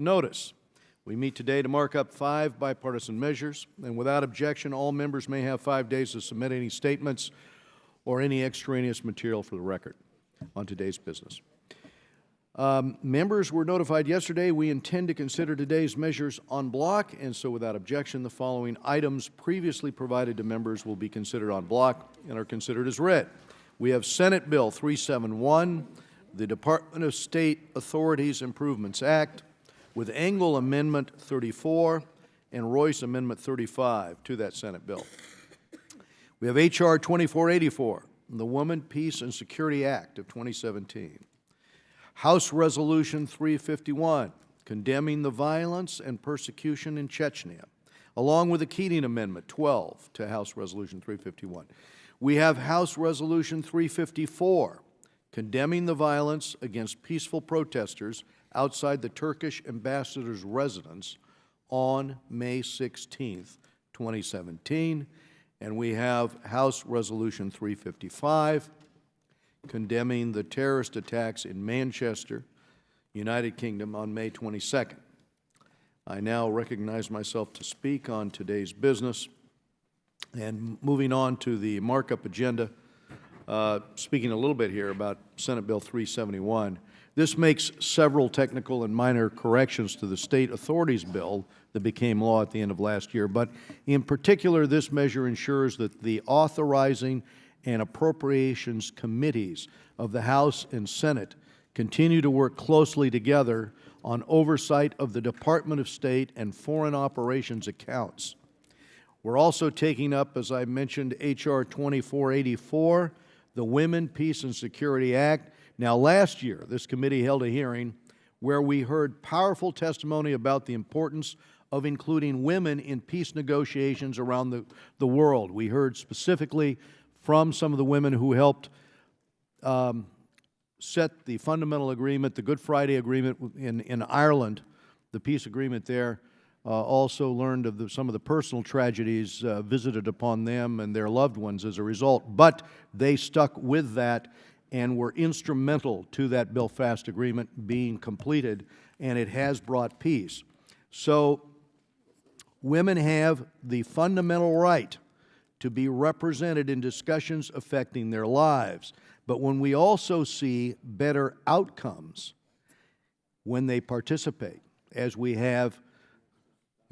Notice, we meet today to mark up 5 bipartisan measures, and without objection, all members may have 5 days to submit any statements or any extraneous material for the record on today's business. Members were notified yesterday we intend to consider today's measures en bloc, and so without objection, the following items previously provided to members will be considered en bloc and are considered as read. We have Senate Bill 371, the Department of State Authorities Improvements Act, with Engel Amendment 34 and Royce Amendment 35 to that Senate bill. We have H.R. 2484, the Women, Peace, and Security Act of 2017. House Resolution 351, condemning the violence and persecution in Chechnya, along with the Keating Amendment 12 to House Resolution 351. We have House Resolution 354, condemning the violence against peaceful protesters outside the Turkish ambassador's residence on May 16, 2017. And we have House Resolution 355, condemning the terrorist attacks in Manchester, United Kingdom, on May 22nd. I now recognize myself to speak on today's business. And moving on to the markup agenda, speaking a little bit here about Senate Bill 371. This makes several technical and minor corrections to the state authorities bill that became law at the end of last year, but in particular, this measure ensures that the authorizing and appropriations committees of the House and Senate continue to work closely together on oversight of the Department of State and foreign operations accounts. We're also taking up, as I mentioned, H.R. 2484, the Women, Peace, and Security Act. Now, last year, this committee held a hearing where we heard powerful testimony about the importance of including women in peace negotiations around the world. We heard specifically from some of the women who helped set the fundamental agreement, the Good Friday Agreement in Ireland, the peace agreement there. Also learned of some of the personal tragedies visited upon them and their loved ones as a result. But they stuck with that and were instrumental to that Belfast Agreement being completed, and it has brought peace. So women have the fundamental right to be represented in discussions affecting their lives. But when we also see better outcomes when they participate, as we have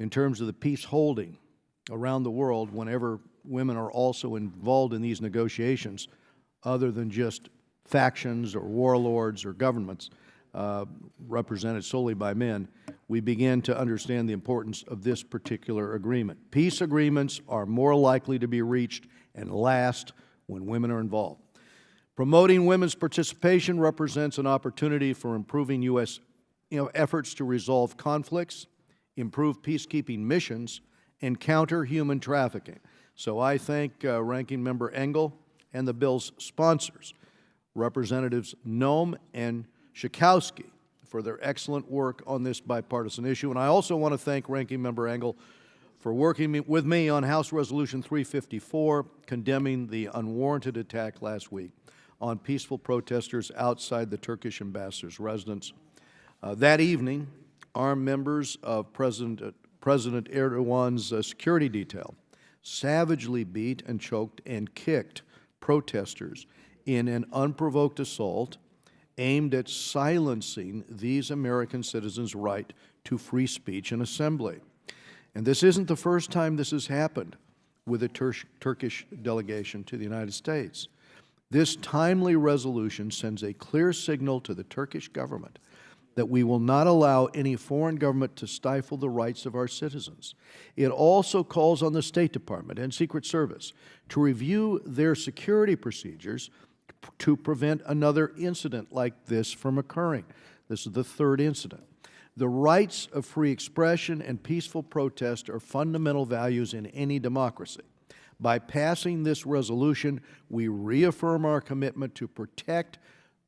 in terms of the peace holding around the world whenever women are also involved in these negotiations, other than just factions or warlords or governments represented solely by men, we begin to understand the importance of this particular agreement. Peace agreements are more likely to be reached and last when women are involved. Promoting women's participation represents an opportunity for improving U.S. efforts to resolve conflicts, improve peacekeeping missions, and counter human trafficking. So I thank Ranking Member Engel and the bill's sponsors, Representatives Noem and Schakowsky, for their excellent work on this bipartisan issue. And I also want to thank Ranking Member Engel for working with me on House Resolution 354, condemning the unwarranted attack last week on peaceful protesters outside the Turkish ambassador's residence. That evening, armed members of President Erdogan's security detail savagely beat and choked and kicked protesters in an unprovoked assault aimed at silencing these American citizens' right to free speech and assembly. And this isn't the first time this has happened with a Turkish delegation to the United States. This timely resolution sends a clear signal to the Turkish government that we will not allow any foreign government to stifle the rights of our citizens. It also calls on the State Department and Secret Service to review their security procedures to prevent another incident like this from occurring. This is the third incident. The rights of free expression and peaceful protest are fundamental values in any democracy. By passing this resolution, we reaffirm our commitment to protect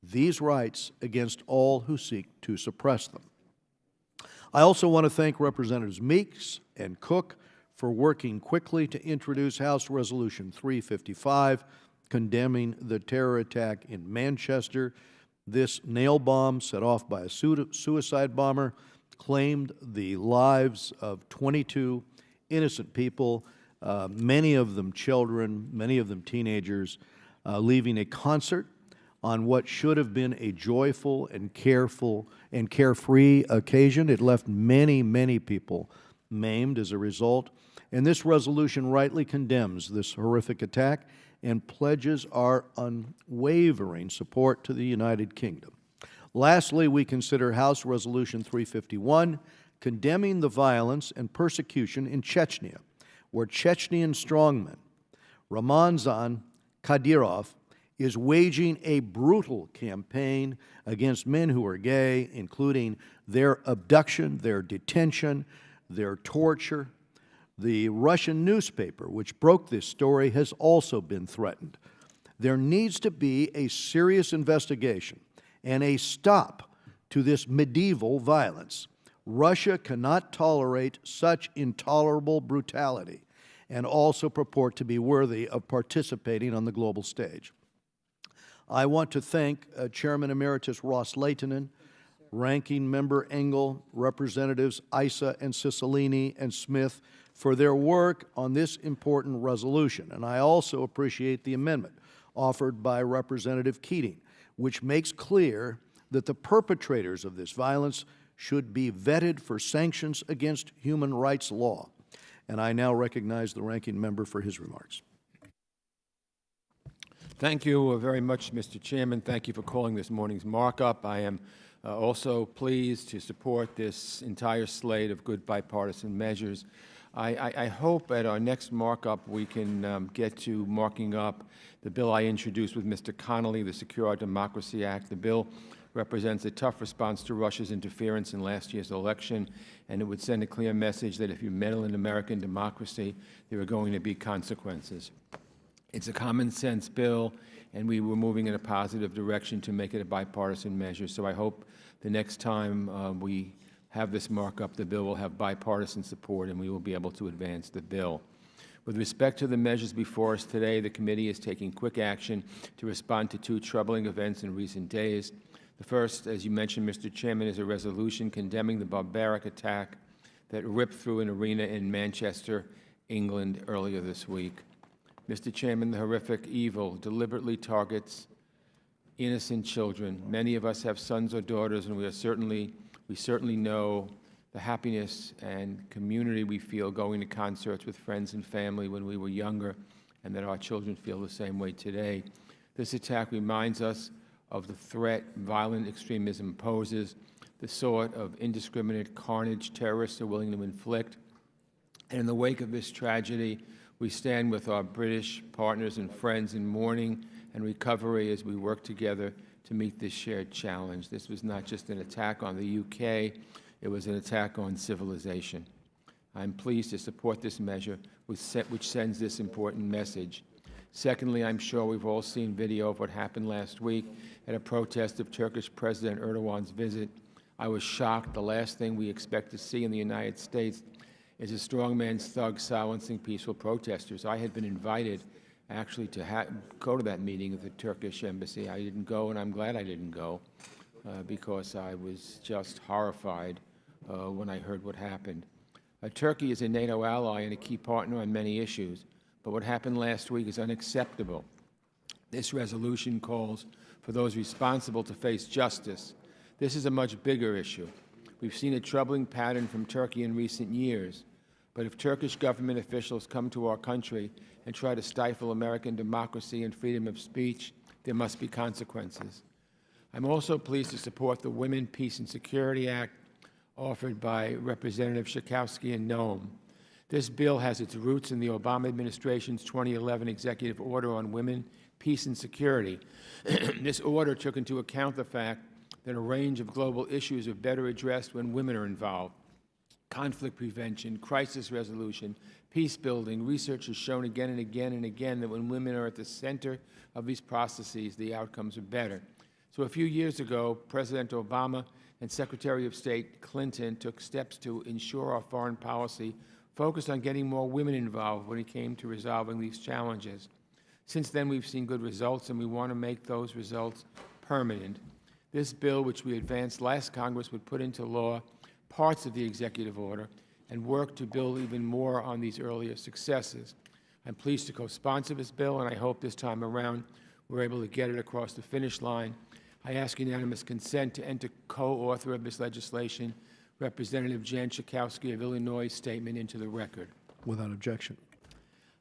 these rights against all who seek to suppress them. I also want to thank Representatives Meeks and Cook for working quickly to introduce House Resolution 355, condemning the terror attack in Manchester. This nail bomb set off by a suicide bomber claimed the lives of 22 innocent people, many of them children, many of them teenagers, leaving a concert on what should have been a joyful and carefree occasion. It left many, many people maimed as a result. And this resolution rightly condemns this horrific attack and pledges our unwavering support to the United Kingdom. Lastly, we consider House Resolution 351, condemning the violence and persecution in Chechnya, where Chechnyan strongman Ramzan Kadyrov is waging a brutal campaign against men who are gay, including their abduction, their detention, their torture. The Russian newspaper, which broke this story, has also been threatened. There needs to be a serious investigation and a stop to this medieval violence. Russia cannot tolerate such intolerable brutality and also purport to be worthy of participating on the global stage. I want to thank Chairman Emeritus Ross Leitonen, Ranking Member Engel, Representatives Issa and Cicilline and Smith for their work on this important resolution. And I also appreciate the amendment offered by Representative Keating, which makes clear that the perpetrators of this violence should be vetted for sanctions against human rights law. And I now recognize the Ranking Member for his remarks. Thank you very much, Mr. Chairman. Thank you for calling this morning's markup. I am also pleased to support this entire slate of good bipartisan measures. I hope at our next markup we can get to marking up the bill I introduced with Mr. Connolly, the Secure Our Democracy Act. The bill represents a tough response to Russia's interference in last year's election, and it would send a clear message that if you meddle in American democracy, there are going to be consequences. It's a common-sense bill, and we were moving in a positive direction to make it a bipartisan measure. So I hope the next time we have this markup, the bill will have bipartisan support, and we will be able to advance the bill. With respect to the measures before us today, the committee is taking quick action to respond to two troubling events in recent days. The first, as you mentioned, Mr. Chairman, is a resolution condemning the barbaric attack that ripped through an arena in Manchester, England, earlier this week. Mr. Chairman, the horrific evil deliberately targets innocent children. Many of us have sons or daughters, and we certainly know the happiness and community we feel going to concerts with friends and family when we were younger, and that our children feel the same way today. This attack reminds us of the threat violent extremism poses, the sort of indiscriminate carnage terrorists are willing to inflict. And in the wake of this tragedy, we stand with our British partners and friends in mourning and recovery as we work together to meet this shared challenge. This was not just an attack on the UK, it was an attack on civilization. I'm pleased to support this measure, which sends this important message. Secondly, I'm sure we've all seen video of what happened last week at a protest of Turkish President Erdogan's visit. I was shocked. The last thing we expect to see in the United States is a strongman's thug silencing peaceful protesters. I had been invited actually to go to that meeting at the Turkish embassy. I didn't go, and I'm glad I didn't go because I was just horrified when I heard what happened. Turkey is a NATO ally and a key partner on many issues, but what happened last week is unacceptable. This resolution calls for those responsible to face justice. This is a much bigger issue. We've seen a troubling pattern from Turkey in recent years. But if Turkish government officials come to our country and try to stifle American democracy and freedom of speech, there must be consequences. I'm also pleased to support the Women, Peace and Security Act offered by Representative Schakowsky and Noem. This bill has its roots in the Obama administration's 2011 executive order on women, peace and security. This order took into account the fact that a range of global issues are better addressed when women are involved. Conflict prevention, crisis resolution, peace building. Research has shown again and again and again that when women are at the center of these processes, the outcomes are better. So a few years ago, President Obama and Secretary of State Clinton took steps to ensure our foreign policy focused on getting more women involved when it came to resolving these challenges. Since then, we've seen good results, and we want to make those results permanent. This bill, which we advanced last Congress, would put into law parts of the executive order and work to build even more on these earlier successes. I'm pleased to co-sponsor this bill, and I hope this time around we're able to get it across the finish line. I ask unanimous consent to enter co-author of this legislation, Representative Jan Schakowsky of Illinois' statement into the record. Without objection.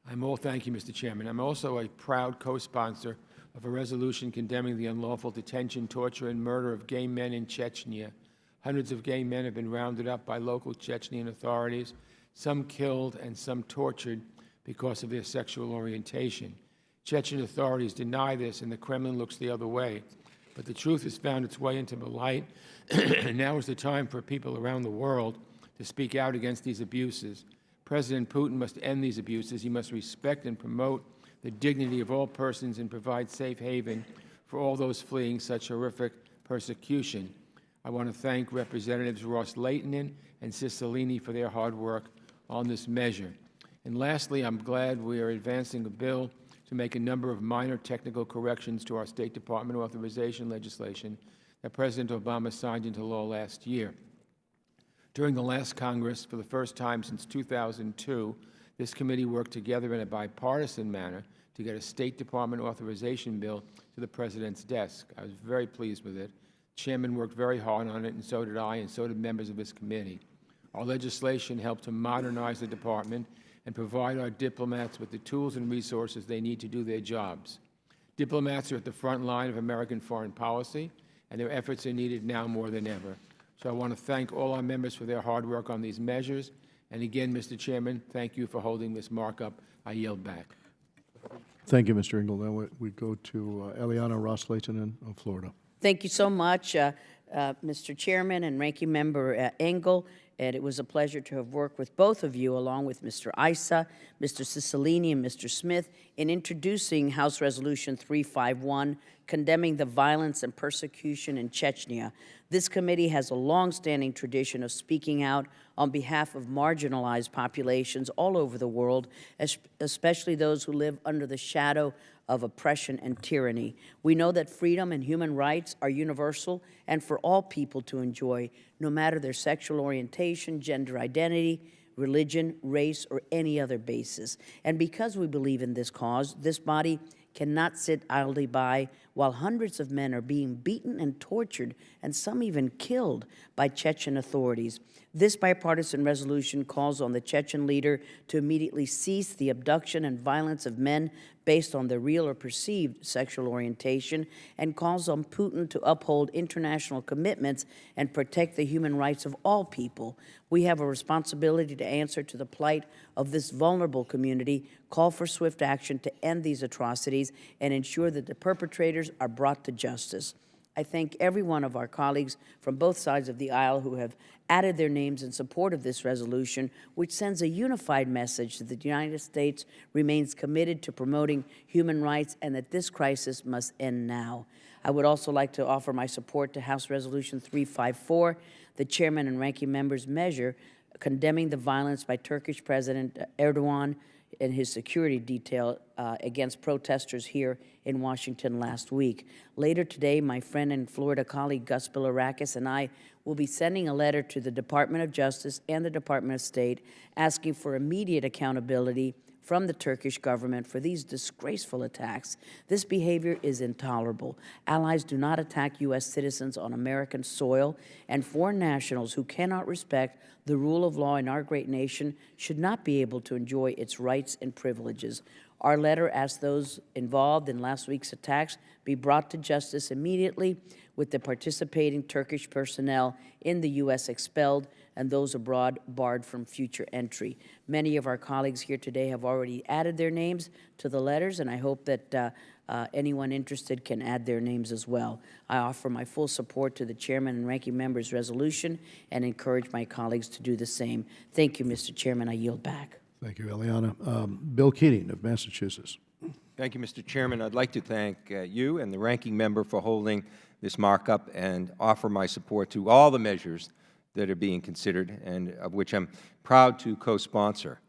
Thank you, Mr. Chairman. I'm also a proud co-sponsor of a resolution condemning the unlawful detention, torture, and murder of gay men in Chechnya. Hundreds of gay men have been rounded up by local Chechnyan authorities, some killed and some tortured because of their sexual orientation. Chechen authorities deny this, and the Kremlin looks the other way. But the truth has found its way into the light, and now is the time for people around the world to speak out against these abuses. President Putin must end these abuses. He must respect and promote the dignity of all persons and provide safe haven for all those fleeing such horrific persecution. I want to thank Representatives Ross Leighton and Cicilline for their hard work on this measure. And lastly, I'm glad we are advancing a bill to make a number of minor technical corrections to our State Department authorization legislation that President Obama signed into law last year. During the last Congress, for the first time since 2002, this committee worked together in a bipartisan manner to get a State Department authorization bill to the President's desk. I was very pleased with it. The Chairman worked very hard on it, and so did I, and so did members of this committee. Our legislation helped to modernize the Department and provide our diplomats with the tools and resources they need to do their jobs. Diplomats are at the front line of American foreign policy, and their efforts are needed now more than ever. So I want to thank all our members for their hard work on these measures. And again, Mr. Chairman, thank you for holding this markup. I yield back. Thank you, Mr. Engel. Now we go to Eliana Ross-Layton of Florida. Thank you so much, Mr. Chairman and Ranking Member Engel. And it was a pleasure to have worked with both of you, along with Mr. Issa, Mr. Cicilline, and Mr. Smith, in introducing House Resolution 351, condemning the violence and persecution in Chechnya. This committee has a long-standing tradition of speaking out on behalf of marginalized populations all over the world, especially those who live under the shadow of oppression and tyranny. We know that freedom and human rights are universal and for all people to enjoy, no matter their sexual orientation, gender identity, religion, race, or any other basis. And because we believe in this cause, this body cannot sit idly by while hundreds of men are being beaten and tortured, and some even killed by Chechen authorities. This bipartisan resolution calls on the Chechen leader to immediately cease the abduction and violence of men based on their real or perceived sexual orientation, and calls on Putin to uphold international commitments and protect the human rights of all people. We have a responsibility to answer to the plight of this vulnerable community, call for swift action to end these atrocities, and ensure that the perpetrators are brought to justice. I thank every one of our colleagues from both sides of the aisle who have added their names in support of this resolution, which sends a unified message that the United States remains committed to promoting human rights and that this crisis must end now. I would also like to offer my support to House Resolution 354, the Chairman and Ranking Member's measure condemning the violence by Turkish President Erdogan and his security detail against protesters here in Washington last week. Later today, my friend and Florida colleague Gus Bilirakis and I will be sending a letter to the Department of Justice and the Department of State asking for immediate accountability from the Turkish government for these disgraceful attacks. This behavior is intolerable. Allies do not attack U.S. citizens on American soil, and foreign nationals who cannot respect the rule of law in our great nation should not be able to enjoy its rights and privileges. Our letter asks those involved in last week's attacks be brought to justice immediately, with the participating Turkish personnel in the U.S. expelled and those abroad barred from future entry. Many of our colleagues here today have already added their names to the letters, and I hope that anyone interested can add their names as well. I offer my full support to the Chairman and Ranking Member's resolution and encourage my colleagues to do the same. Thank you, Mr. Chairman. I yield back. Thank you, Eliana. Bill Keating of Massachusetts. Thank you, Mr. Chairman. I'd like to thank you and the Ranking Member for holding this markup and offer my support to all the measures that are being considered and of which I'm proud to co-sponsor.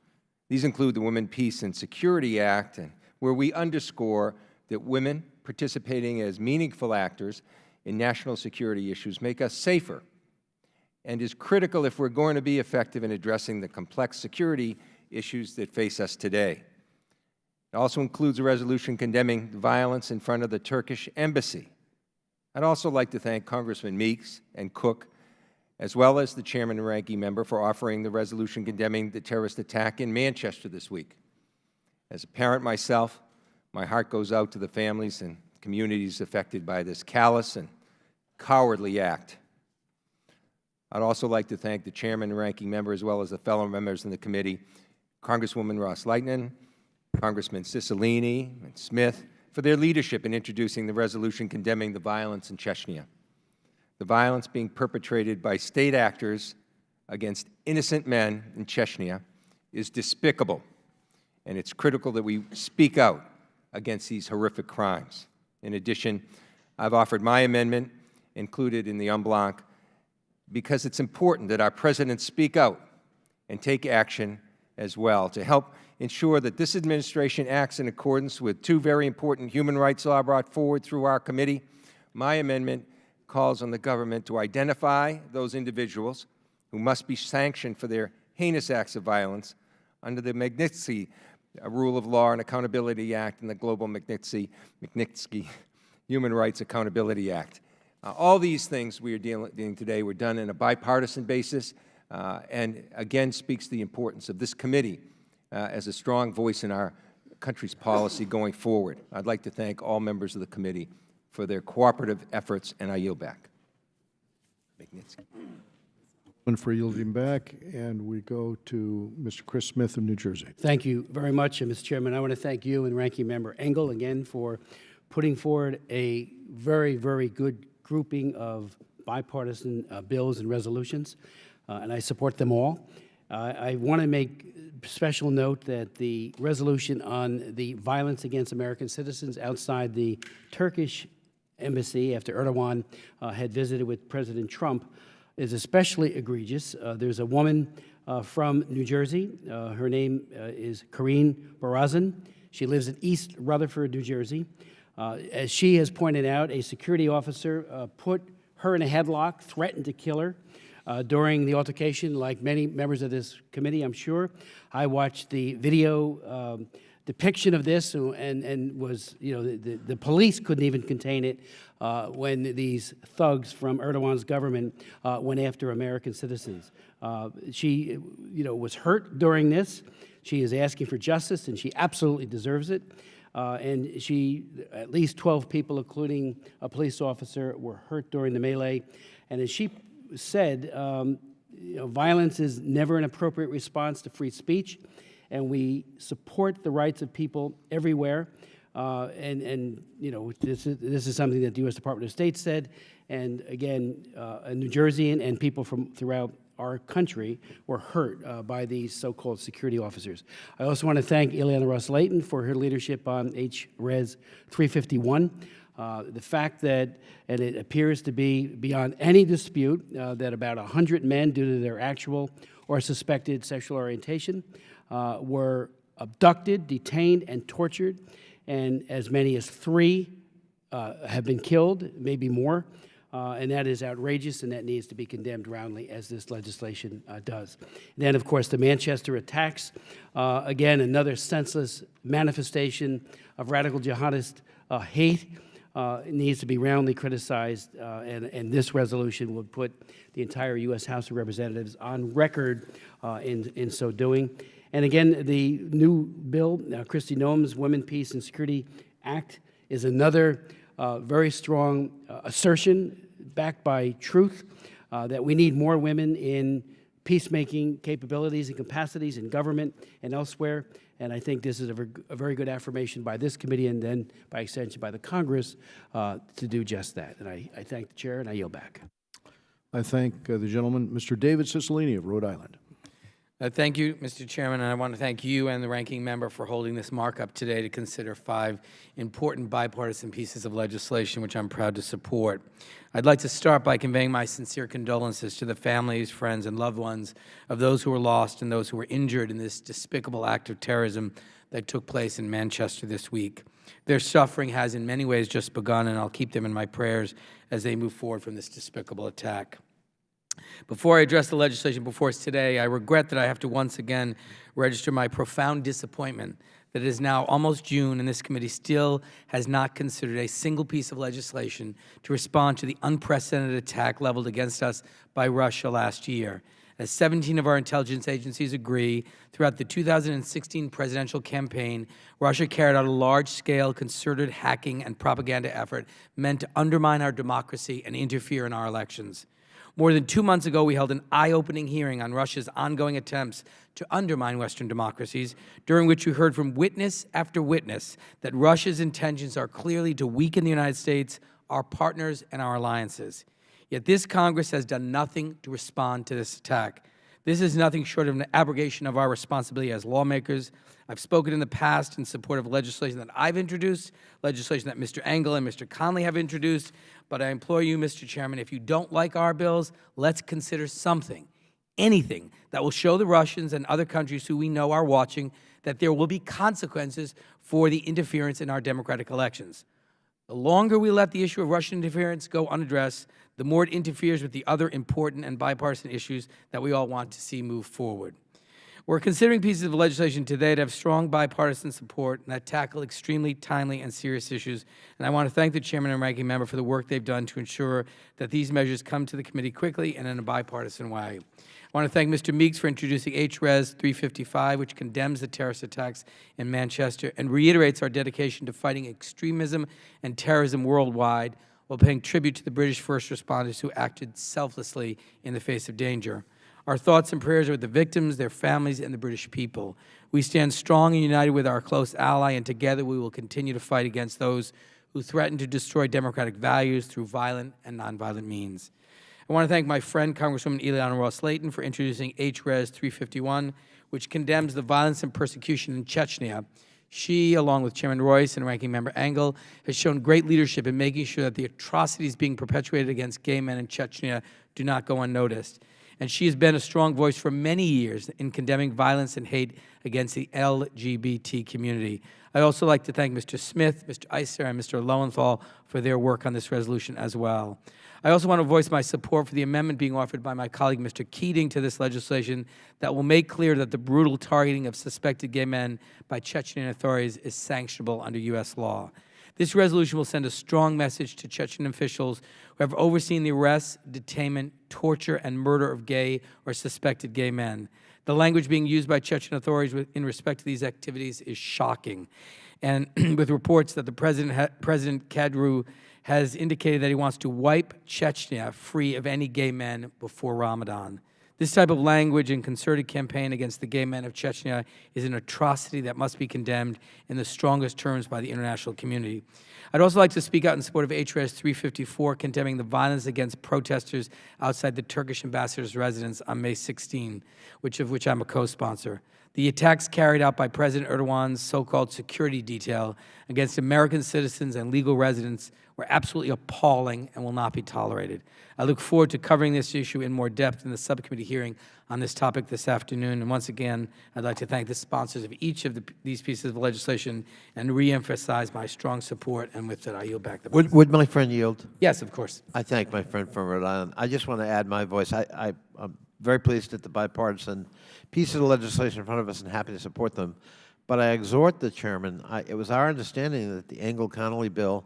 These include the Women, Peace, and Security Act, and where we underscore that women participating as meaningful actors in national security issues make us safer and is critical if we're going to be effective in addressing the complex security issues that face us today. It also includes a resolution condemning violence in front of the Turkish embassy. I'd also like to thank Congressman Meeks and Cook, as well as the Chairman and Ranking Member, for offering the resolution condemning the terrorist attack in Manchester this week. As a parent myself, my heart goes out to the families and communities affected by this callous and cowardly act. I'd also like to thank the Chairman and Ranking Member, as well as the fellow members in the committee, Congresswoman Ross Lightnin, Congressman Cicilline and Smith, for their leadership in introducing the resolution condemning the violence in Chechnya. The violence being perpetrated by state actors against innocent men in Chechnya is despicable, and it's critical that we speak out against these horrific crimes. In addition, I've offered my amendment, included in the en bloc, because it's important that our President speak out and take action as well to help ensure that this administration acts in accordance with two very important human rights laws brought forward through our committee. My amendment calls on the government to identify those individuals who must be sanctioned for their heinous acts of violence under the Magnitsky Rule of Law and Accountability Act and the Global Magnitsky Human Rights Accountability Act. All these things we are dealing today were done on a bipartisan basis and again speaks to the importance of this committee as a strong voice in our country's policy going forward. I'd like to thank all members of the committee for their cooperative efforts, and I yield back. Magnitsky. And for yielding back, and we go to Mr. Chris Smith of New Jersey. Thank you very much, Mr. Chairman. I want to thank you and Ranking Member Engel again for putting forward a very, very good grouping of bipartisan bills and resolutions, and I support them all. I want to make special note that the resolution on the violence against American citizens outside the Turkish embassy after Erdogan had visited with President Trump is especially egregious. There's a woman from New Jersey. Her name is Karine Barazin. She lives in East Rutherford, New Jersey. As she has pointed out, a security officer put her in a headlock, threatened to kill her during the altercation. Like many members of this committee, I'm sure, I watched the video depiction of this and was, you know, the police couldn't even contain it when these thugs from Erdogan's government went after American citizens. She, you know, was hurt during this. She is asking for justice, and she absolutely deserves it. And she, at least 12 people, including a police officer, were hurt during the melee. And as she said, you know, violence is never an appropriate response to free speech, and we support the rights of people everywhere. And you know, this is something that the U.S. Department of State said, and again, a New Jerseyan and people from throughout our country were hurt by these so-called security officers. I also want to thank Ileana Ros-Lehtinen for her leadership on H-Res 351. The fact that, and it appears to be beyond any dispute, that about 100 men, due to their actual or suspected sexual orientation, were abducted, detained, and tortured, and as many as 3 have been killed, maybe more. And that is outrageous, and that needs to be condemned roundly, as this legislation does. And then, of course, the Manchester attacks, again, another senseless manifestation of radical jihadist hate. It needs to be roundly criticized, and this resolution would put the entire U.S. House of Representatives on record in so doing. And again, the new bill, Kristi Noem's Women, Peace, and Security Act, is another very strong assertion backed by truth that we need more women in peacemaking capabilities and capacities in government and elsewhere. And I think this is a very good affirmation by this committee and then by extension by the Congress to do just that. And I thank the chair, and I yield back. I thank the gentleman, Mr. David Cicilline of Rhode Island. Thank you, Mr. Chairman, and I want to thank you and the ranking member for holding this markup today to consider 5 important bipartisan pieces of legislation, which I'm proud to support. I'd like to start by conveying my sincere condolences to the families, friends, and loved ones of those who were lost and those who were injured in this despicable act of terrorism that took place in Manchester this week. Their suffering has in many ways just begun, and I'll keep them in my prayers as they move forward from this despicable attack. Before I address the legislation before us today, I regret that I have to once again register my profound disappointment that it is now almost June and this committee still has not considered a single piece of legislation to respond to the unprecedented attack leveled against us by Russia last year. As 17 of our intelligence agencies agree, throughout the 2016 presidential campaign, Russia carried out a large-scale concerted hacking and propaganda effort meant to undermine our democracy and interfere in our elections. More than 2 months ago, we held an eye-opening hearing on Russia's ongoing attempts to undermine Western democracies, during which we heard from witness after witness that Russia's intentions are clearly to weaken the United States, our partners, and our alliances. Yet this Congress has done nothing to respond to this attack. This is nothing short of an abrogation of our responsibility as lawmakers. I've spoken in the past in support of legislation that I've introduced, legislation that Mr. Engel and Mr. Connolly have introduced, but I implore you, Mr. Chairman, if you don't like our bills, let's consider something, anything, that will show the Russians and other countries who we know are watching that there will be consequences for the interference in our democratic elections. The longer we let the issue of Russian interference go unaddressed, the more it interferes with the other important and bipartisan issues that we all want to see move forward. We're considering pieces of legislation today that have strong bipartisan support and that tackle extremely timely and serious issues, and I want to thank the Chairman and Ranking Member for the work they've done to ensure that these measures come to the committee quickly and in a bipartisan way. I want to thank Mr. Meeks for introducing H.Res. 355, which condemns the terrorist attacks in Manchester and reiterates our dedication to fighting extremism and terrorism worldwide while paying tribute to the British first responders who acted selflessly in the face of danger. Our thoughts and prayers are with the victims, their families, and the British people. We stand strong and united with our close ally, and together we will continue to fight against those who threaten to destroy democratic values through violent and nonviolent means. I want to thank my friend, Congresswoman Ileana Ross-Layton, for introducing H.Res. 351, which condemns the violence and persecution in Chechnya. She, along with Chairman Royce and Ranking Member Engel, has shown great leadership in making sure that the atrocities being perpetuated against gay men in Chechnya do not go unnoticed. And she has been a strong voice for many years in condemning violence and hate against the LGBT community. I'd also like to thank Mr. Smith, Mr. Issa, and Mr. Lowenthal for their work on this resolution as well. I also want to voice my support for the amendment being offered by my colleague, Mr. Keating, to this legislation that will make clear that the brutal targeting of suspected gay men by Chechen authorities is sanctionable under U.S. law. This resolution will send a strong message to Chechen officials who have overseen the arrest, detainment, torture, and murder of gay or suspected gay men. The language being used by Chechen authorities in respect to these activities is shocking. And with reports that the President Kadyrov has indicated that he wants to wipe Chechnya free of any gay men before Ramadan. This type of language and concerted campaign against the gay men of Chechnya is an atrocity that must be condemned in the strongest terms by the international community. I'd also like to speak out in support of H.Res. 354, condemning the violence against protesters outside the Turkish ambassador's residence on May 16, of which I'm a co-sponsor. The attacks carried out by President Erdogan's so-called security detail against American citizens and legal residents were absolutely appalling and will not be tolerated. I look forward to covering this issue in more depth in the subcommittee hearing on this topic this afternoon. And once again, I'd like to thank the sponsors of each of these pieces of legislation and reemphasize my strong support. And with that, I yield back the Would my friend yield? Yes, of course. I thank my friend from Rhode Island. I just want to add my voice. I'm very pleased at the bipartisan pieces of legislation in front of us and happy to support them. But I exhort the chairman, it was our understanding that the Engel-Connolly bill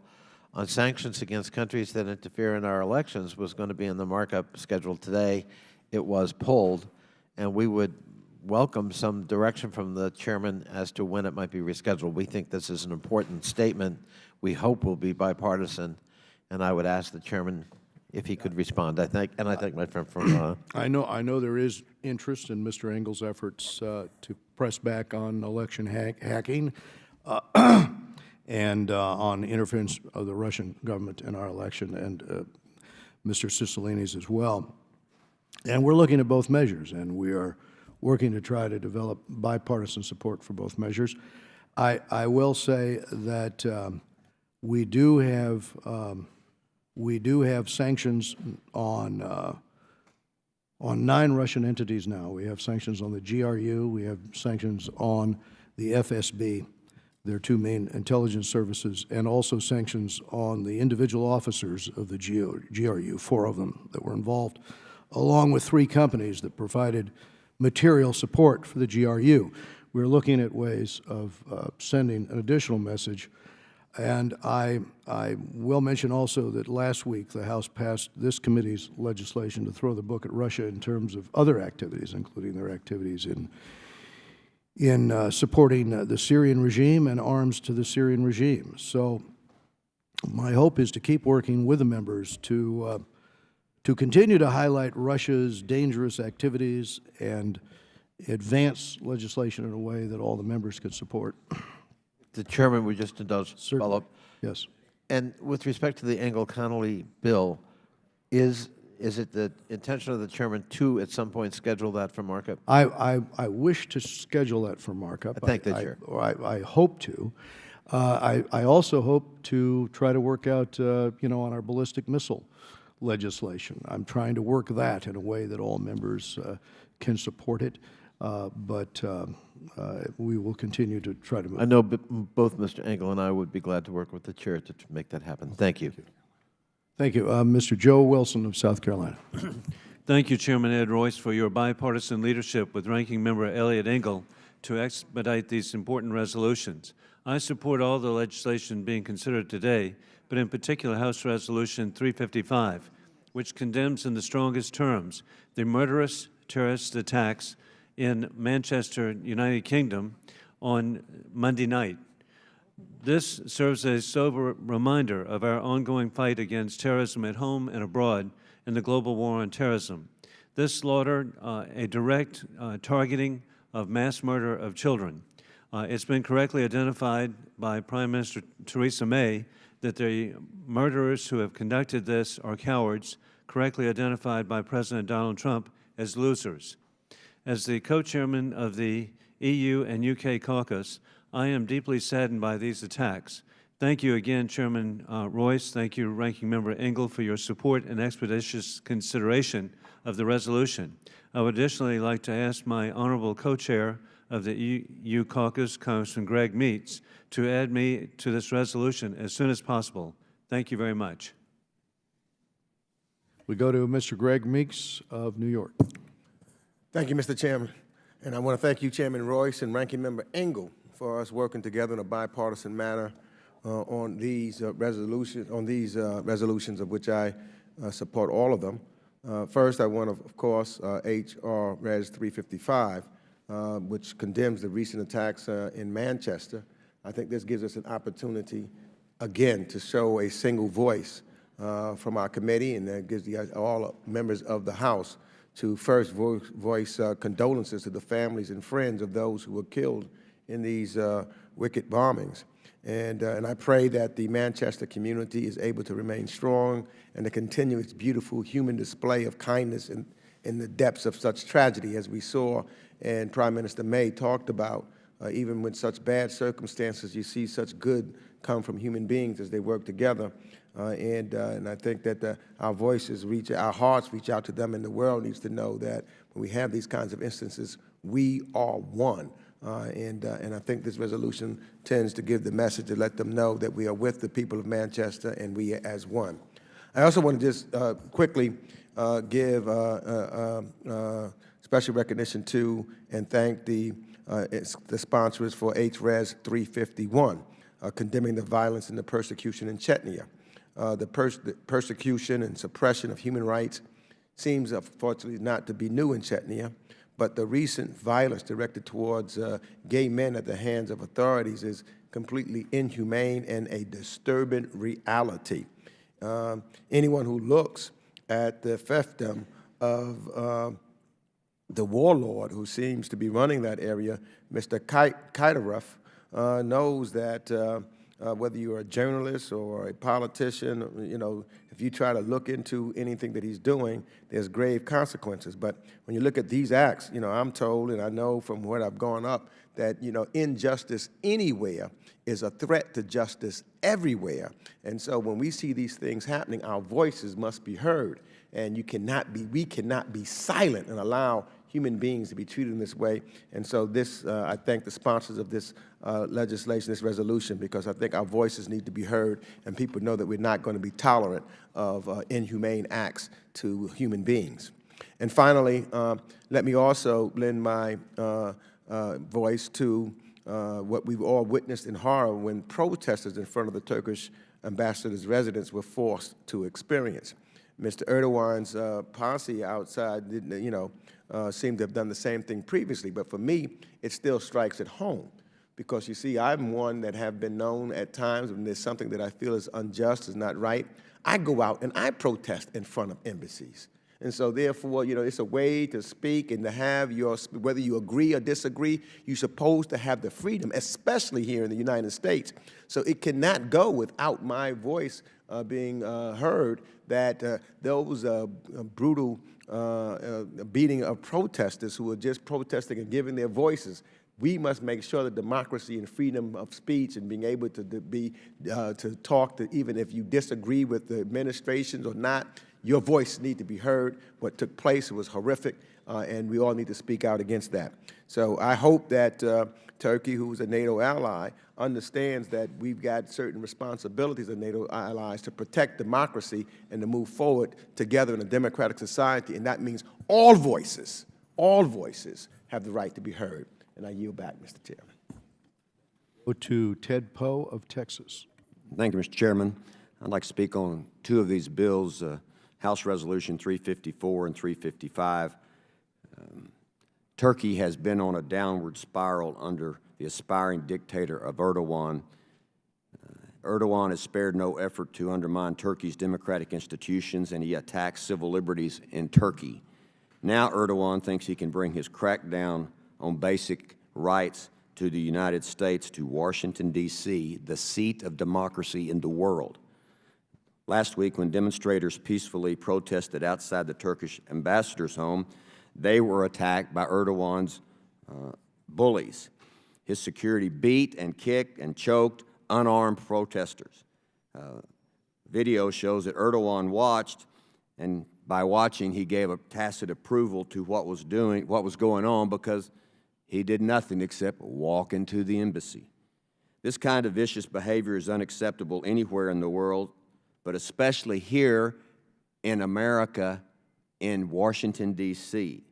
on sanctions against countries that interfere in our elections was going to be in the markup scheduled today. It was pulled, and we would welcome some direction from the chairman as to when it might be rescheduled. We think this is an important statement. We hope will be bipartisan, and I would ask the chairman if he could respond. I thank my friend from. I know there is interest in Mr. Engel's efforts to press back on election hacking and on interference of the Russian government in our election, and Mr. Cicilline's as well. And we're looking at both measures, and we are working to try to develop bipartisan support for both measures. I will say that we do have sanctions on 9 Russian entities now. We have sanctions on the GRU. We have sanctions on the FSB, their 2 main intelligence services, and also sanctions on the individual officers of the GRU, 4 of them that were involved. along with 3 companies that provided material support for the GRU. We're looking at ways of sending an additional message. And I will mention also that last week the House passed this committee's legislation to throw the book at Russia in terms of other activities, including their activities in supporting the Syrian regime and arms to the Syrian regime. So my hope is to keep working with the members to continue to highlight Russia's dangerous activities and advance legislation in a way that all the members can support. The chairman would just indulge follow-up. Yes. And with respect to the Engel-Connolly bill, is it the intention of the chairman to, at some point, schedule that for markup? I wish to schedule that for markup. I thank the chair. I hope to. I also hope to try to work out, on our ballistic missile legislation. I'm trying to work that in a way that all members can support it, but we will continue to try to move. I know both Mr. Engel and I would be glad to work with the chair to make that happen. Thank you. Thank you. Mr. Joe Wilson of South Carolina. Thank you, Chairman Ed Royce, for your bipartisan leadership with Ranking Member Elliott Engel to expedite these important resolutions. I support all the legislation being considered today, but in particular House Resolution 355, which condemns in the strongest terms the murderous terrorist attacks in Manchester, United Kingdom on Monday night. This serves as a sober reminder of our ongoing fight against terrorism at home and abroad in the global war on terrorism. This slaughter, a direct targeting of mass murder of children. It's been correctly identified by Prime Minister Theresa May that the murderers who have conducted this are cowards, correctly identified by President Donald Trump as losers. As the co-chairman of the EU and UK caucus, I am deeply saddened by these attacks. Thank you again, Chairman Royce. Thank you, Ranking Member Engel, for your support and expeditious consideration of the resolution. I would additionally like to ask my honorable co-chair of the EU caucus, Congressman Greg Meeks, to add me to this resolution as soon as possible. Thank you very much. We go to Mr. Greg Meeks of New York. Thank you, Mr. Chairman. And I want to thank you, Chairman Royce and Ranking Member Engel, for us working together in a bipartisan manner on these resolutions, of which I support all of them. First, I want to, of course, H.R. Res. 355, which condemns the recent attacks in Manchester. I think this gives us an opportunity, again, to show a single voice from our committee, and that gives all members of the House to first voice condolences to the families and friends of those who were killed in these wicked bombings. And I pray that the Manchester community is able to remain strong and to continue its beautiful human display of kindness in the depths of such tragedy, as we saw and Prime Minister May talked about. Even with such bad circumstances, you see such good come from human beings as they work together. And I think that our voices reach, our hearts reach out to them, and the world needs to know that when we have these kinds of instances, we are one. And I think this resolution tends to give the message to let them know that we are with the people of Manchester and we as one. I also want to just quickly give special recognition to and thank the sponsors for H.Res. 351, condemning the violence and the persecution in Chechnya. The persecution and suppression of human rights seems, unfortunately, not to be new in Chechnya, but the recent violence directed towards gay men at the hands of authorities is completely inhumane and a disturbing reality. Anyone who looks at the fiefdom of the warlord who seems to be running that area, Mr. Kaidarov, knows that whether you're a journalist or a politician, if you try to look into anything that he's doing, there's grave consequences. But when you look at these acts, I'm told, and I know from what I've gone up, that, injustice anywhere is a threat to justice everywhere. And so when we see these things happening, our voices must be heard. And we cannot be silent and allow human beings to be treated in this way. And so I thank the sponsors of this legislation, this resolution, because I think our voices need to be heard and people know that we're not going to be tolerant of inhumane acts to human beings. And finally, let me also lend my voice to what we've all witnessed in horror when protesters in front of the Turkish ambassador's residence were forced to experience. Mr. Erdogan's posse outside, seemed to have done the same thing previously, but for me, it still strikes at home. Because you see, I'm one that have been known at times when there's something that I feel is unjust, is not right, I go out and I protest in front of embassies. And so therefore, it's a way to speak and to have whether you agree or disagree, you're supposed to have the freedom, especially here in the United States. So it cannot go without my voice being heard that those brutal beating of protesters who are just protesting and giving their voices, we must make sure that democracy and freedom of speech and being able to talk, even if you disagree with the administrations or not, your voice needs to be heard. What took place was horrific, and we all need to speak out against that. So I hope that Turkey, who's a NATO ally, understands that we've got certain responsibilities as NATO allies to protect democracy and to move forward together in a democratic society, and that means all voices have the right to be heard. And I yield back, Mr. Chairman. Go to Ted Poe of Texas. Thank you, Mr. Chairman. I'd like to speak on two of these bills, House Resolution 354 and 355. Turkey has been on a downward spiral under the aspiring dictator of Erdogan. Erdogan has spared no effort to undermine Turkey's democratic institutions, and he attacks civil liberties in Turkey. Now Erdogan thinks he can bring his crackdown on basic rights to the United States, to Washington, D.C., the seat of democracy in the world. Last week, when demonstrators peacefully protested outside the Turkish ambassador's home, they were attacked by Erdogan's bullies. His security beat and kicked and choked unarmed protesters. Video shows that Erdogan watched, and by watching, he gave a tacit approval to what was going on, because he did nothing except walk into the embassy. This kind of vicious behavior is unacceptable anywhere in the world, but especially here in America, in Washington, D.C.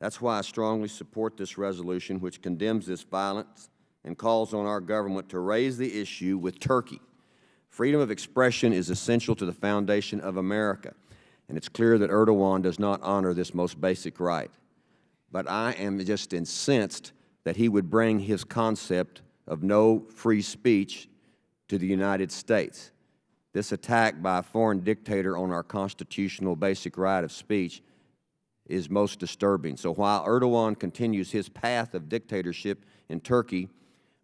That's why I strongly support this resolution, which condemns this violence and calls on our government to raise the issue with Turkey. Freedom of expression is essential to the foundation of America, and it's clear that Erdogan does not honor this most basic right. But I am just incensed that he would bring his concept of no free speech to the United States. This attack by a foreign dictator on our constitutional basic right of speech is most disturbing. So while Erdogan continues his path of dictatorship in Turkey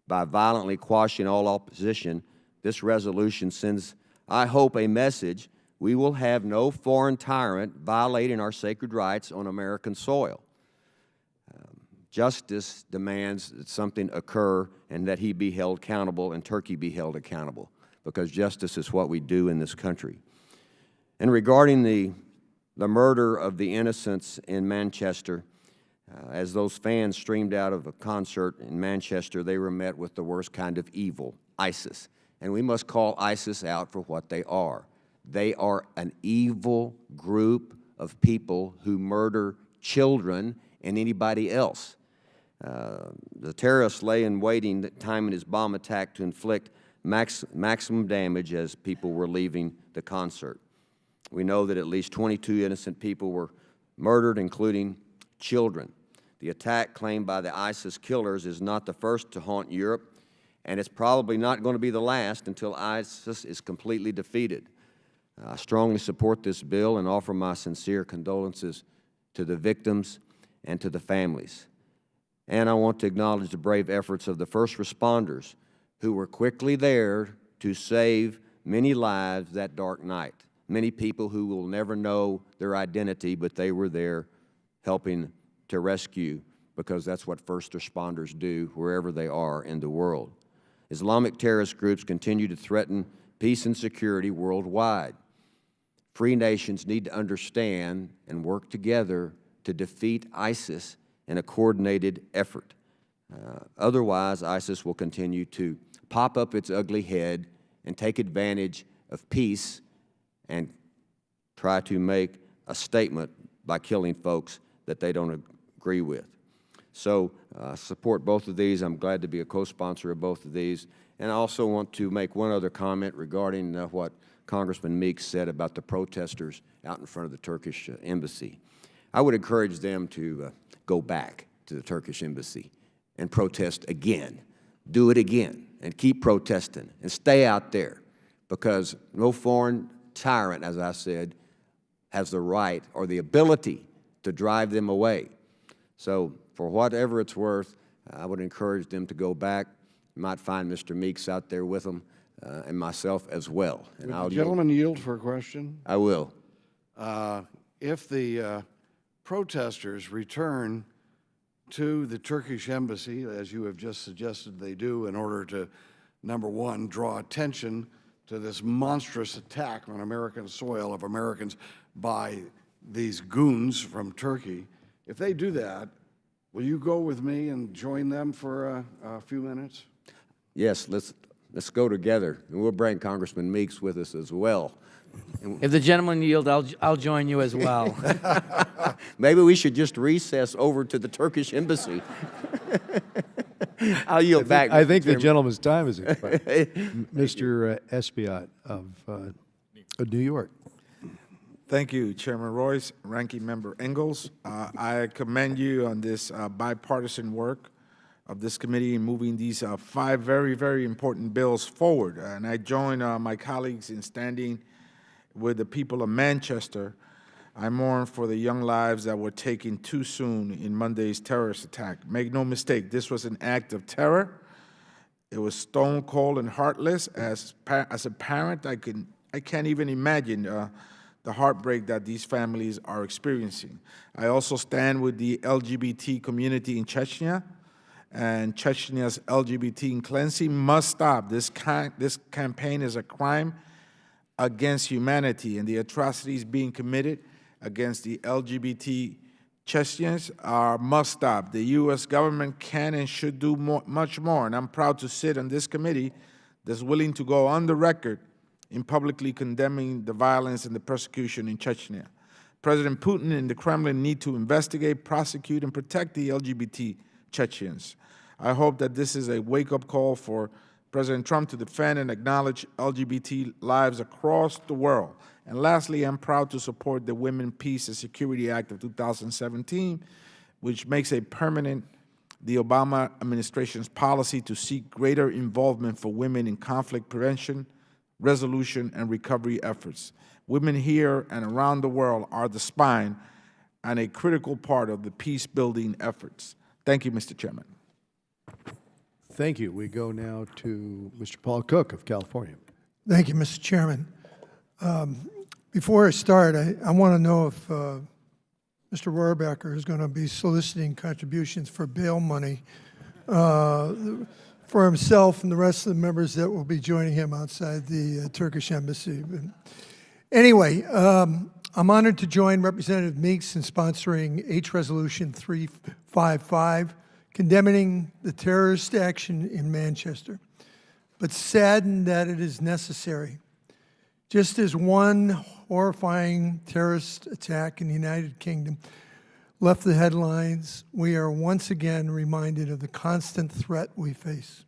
by violently quashing all opposition, this resolution sends, I hope, a message: we will have no foreign tyrant violating our sacred rights on American soil. Justice demands that something occur and that he be held accountable and Turkey be held accountable, because justice is what we do in this country. And regarding the murder of the innocents in Manchester, as those fans streamed out of a concert in Manchester, they were met with the worst kind of evil, ISIS. And we must call ISIS out for what they are. They are an evil group of people who murder children and anybody else. The terrorists lay in waiting, timing his bomb attack to inflict maximum damage as people were leaving the concert. We know that at least 22 innocent people were murdered, including children. The attack claimed by the ISIS killers is not the first to haunt Europe, and it's probably not going to be the last until ISIS is completely defeated. I strongly support this bill and offer my sincere condolences to the victims and to the families. And I want to acknowledge the brave efforts of the first responders who were quickly there to save many lives that dark night. Many people who will never know their identity, but they were there helping to rescue, because that's what first responders do wherever they are in the world. Islamic terrorist groups continue to threaten peace and security worldwide. Free nations need to understand and work together to defeat ISIS in a coordinated effort. Otherwise, ISIS will continue to pop up its ugly head and take advantage of peace and try to make a statement by killing folks that they don't agree with. So support both of these. I'm glad to be a co-sponsor of both of these. And I also want to make one other comment regarding what Congressman Meeks said about the protesters out in front of the Turkish embassy. I would encourage them to go back to the Turkish embassy and protest again. Do it again and keep protesting and stay out there, because no foreign tyrant, as I said, has the right or the ability to drive them away. So for whatever it's worth, I would encourage them to go back. You might find Mr. Meeks out there with them, and myself as well. And Would the gentleman yield for a question? I will. If the protesters return to the Turkish embassy, as you have just suggested they do, in order to, number one, draw attention to this monstrous attack on American soil of Americans by these goons from Turkey, if they do that, will you go with me and join them for a few minutes? Yes, let's go together, and we'll bring Congressman Meeks with us as well. If the gentleman yield, I'll join you as well. Maybe we should just recess over to the Turkish embassy. I'll yield back. I think the gentleman's time is expired. Mr. Espiat of New York. Thank you, Chairman Royce, Ranking Member Ingalls. I commend you on this bipartisan work of this committee in moving these 5 very, very important bills forward. And I join my colleagues in standing with the people of Manchester. I mourn for the young lives that were taken too soon in Monday's terrorist attack. Make no mistake, this was an act of terror. It was stone cold and heartless. As a parent, I can't even imagine the heartbreak that these families are experiencing. I also stand with the LGBT community in Chechnya, and Chechnya's LGBT cleansing must stop. This campaign is a crime against humanity, and the atrocities being committed against the LGBT Chechens must stop. The U.S. government can and should do much more, and I'm proud to sit on this committee that's willing to go on the record in publicly condemning the violence and the persecution in Chechnya. President Putin and the Kremlin need to investigate, prosecute, and protect the LGBT Chechens. I hope that this is a wake-up call for President Trump to defend and acknowledge LGBT lives across the world. And lastly, I'm proud to support the Women, Peace, and Security Act of 2017, which makes a permanent the Obama administration's policy to seek greater involvement for women in conflict prevention, resolution, and recovery efforts. Women here and around the world are the spine and a critical part of the peace-building efforts. Thank you, Mr. Chairman. Thank you. We go now to Mr. Paul Cook of California. Thank you, Mr. Chairman. Before I start, I want to know if Mr. Rohrbacher is going to be soliciting contributions for bail money for himself and the rest of the members that will be joining him outside the Turkish embassy. But anyway, I'm honored to join Representative Meeks in sponsoring H. Resolution 355, condemning the terrorist action in Manchester, but saddened that it is necessary. Just as one horrifying terrorist attack in the United Kingdom left the headlines, we are once again reminded of the constant threat we face.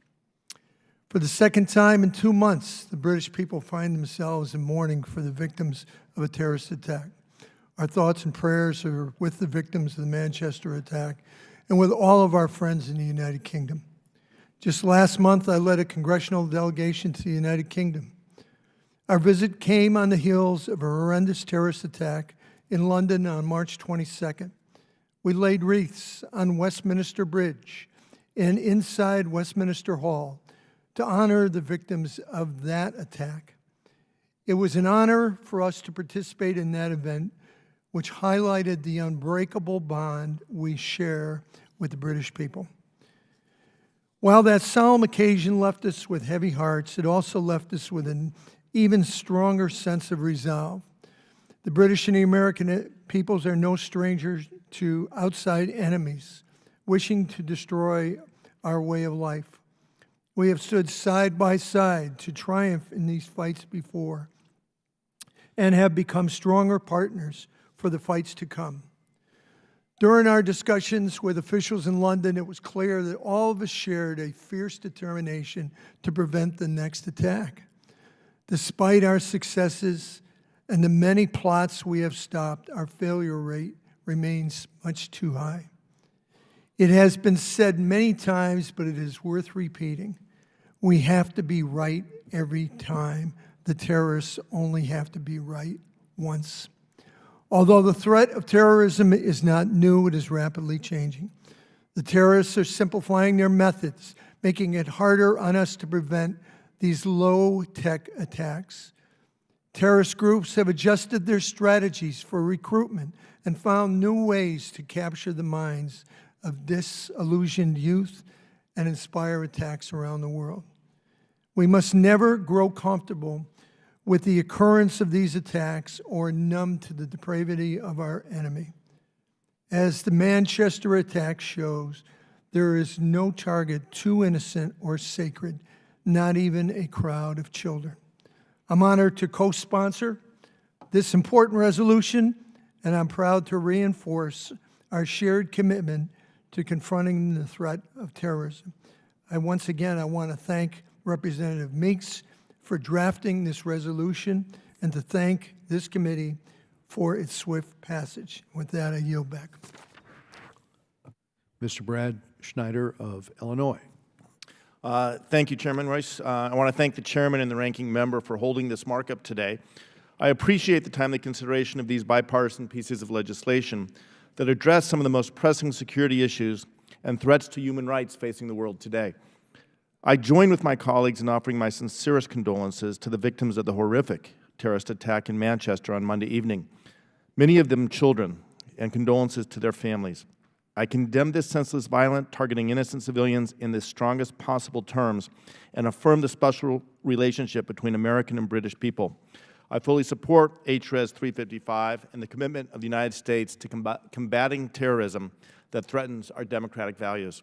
For the second time in 2 months, the British people find themselves in mourning for the victims of a terrorist attack. Our thoughts and prayers are with the victims of the Manchester attack and with all of our friends in the United Kingdom. Just last month, I led a congressional delegation to the United Kingdom. Our visit came on the heels of a horrendous terrorist attack in London on March 22nd. We laid wreaths on Westminster Bridge and inside Westminster Hall to honor the victims of that attack. It was an honor for us to participate in that event, which highlighted the unbreakable bond we share with the British people. While that solemn occasion left us with heavy hearts, it also left us with an even stronger sense of resolve. The British and the American peoples are no strangers to outside enemies wishing to destroy our way of life. We have stood side by side to triumph in these fights before and have become stronger partners for the fights to come. During our discussions with officials in London, it was clear that all of us shared a fierce determination to prevent the next attack. Despite our successes and the many plots we have stopped, our failure rate remains much too high. It has been said many times, but it is worth repeating. We have to be right every time. The terrorists only have to be right once. Although the threat of terrorism is not new, it is rapidly changing. The terrorists are simplifying their methods, making it harder on us to prevent these low-tech attacks. Terrorist groups have adjusted their strategies for recruitment and found new ways to capture the minds of disillusioned youth and inspire attacks around the world. We must never grow comfortable with the occurrence of these attacks or numb to the depravity of our enemy. As the Manchester attack shows, there is no target too innocent or sacred, not even a crowd of children. I'm honored to co-sponsor this important resolution, and I'm proud to reinforce our shared commitment to confronting the threat of terrorism. Once again, I want to thank Representative Meeks for drafting this resolution and to thank this committee for its swift passage. With that, I yield back. Mr. Brad Schneider of Illinois. Thank you, Chairman Royce. I want to thank the chairman and the ranking member for holding this markup today. I appreciate the timely consideration of these bipartisan pieces of legislation that address some of the most pressing security issues and threats to human rights facing the world today. I join with my colleagues in offering my sincerest condolences to the victims of the horrific terrorist attack in Manchester on Monday evening, many of them children, and condolences to their families. I condemn this senseless violence targeting innocent civilians in the strongest possible terms and affirm the special relationship between American and British people. I fully support HRES 355 and the commitment of the United States to combating terrorism that threatens our democratic values.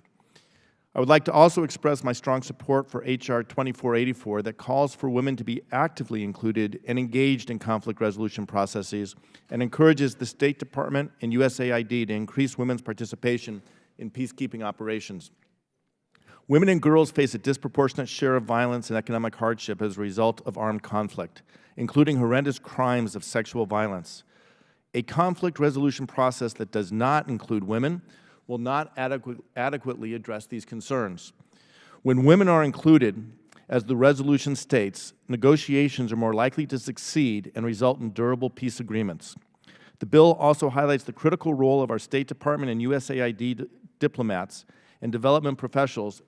I would like to also express my strong support for H.R. 2484 that calls for women to be actively included and engaged in conflict resolution processes and encourages the State Department and USAID to increase women's participation in peacekeeping operations. Women and girls face a disproportionate share of violence and economic hardship as a result of armed conflict, including horrendous crimes of sexual violence. A conflict resolution process that does not include women will not adequately address these concerns. When women are included, as the resolution states, negotiations are more likely to succeed and result in durable peace agreements. The bill also highlights the critical role of our State Department and USAID diplomats and development professionals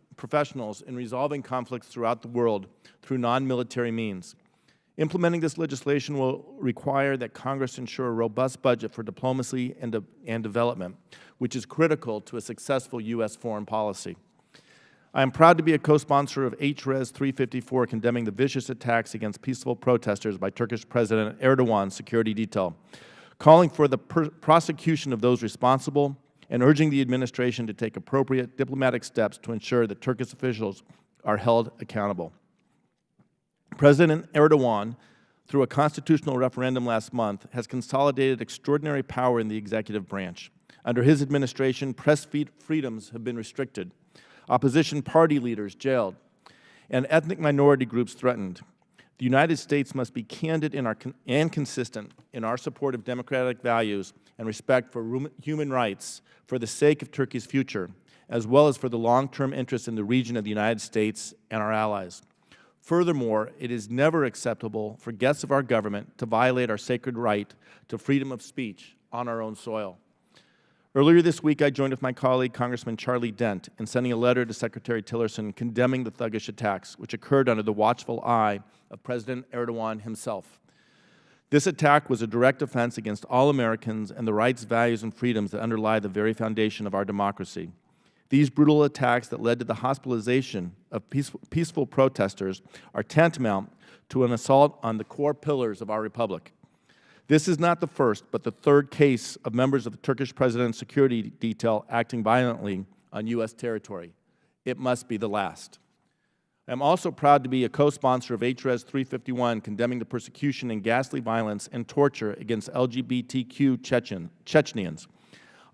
in resolving conflicts throughout the world through non-military means. Implementing this legislation will require that Congress ensure a robust budget for diplomacy and development, which is critical to a successful U.S. foreign policy. I am proud to be a co-sponsor of HRES 354 condemning the vicious attacks against peaceful protesters by Turkish President Erdogan's security detail, calling for the prosecution of those responsible and urging the administration to take appropriate diplomatic steps to ensure that Turkish officials are held accountable. President Erdogan, through a constitutional referendum last month, has consolidated extraordinary power in the executive branch. Under his administration, press freedoms have been restricted, opposition party leaders jailed, and ethnic minority groups threatened. The United States must be candid and consistent in our support of democratic values and respect for human rights for the sake of Turkey's future, as well as for the long-term interests in the region of the United States and our allies. Furthermore, it is never acceptable for guests of our government to violate our sacred right to freedom of speech on our own soil. Earlier this week, I joined with my colleague, Congressman Charlie Dent, in sending a letter to Secretary Tillerson condemning the thuggish attacks, which occurred under the watchful eye of President Erdogan himself. This attack was a direct offense against all Americans and the rights, values, and freedoms that underlie the very foundation of our democracy. These brutal attacks that led to the hospitalization of peaceful protesters are tantamount to an assault on the core pillars of our republic. This is not the first, but the third case of members of the Turkish president's security detail acting violently on U.S. territory. It must be the last. I am also proud to be a co-sponsor of HRES 351 condemning the persecution and ghastly violence and torture against LGBTQ Chechens.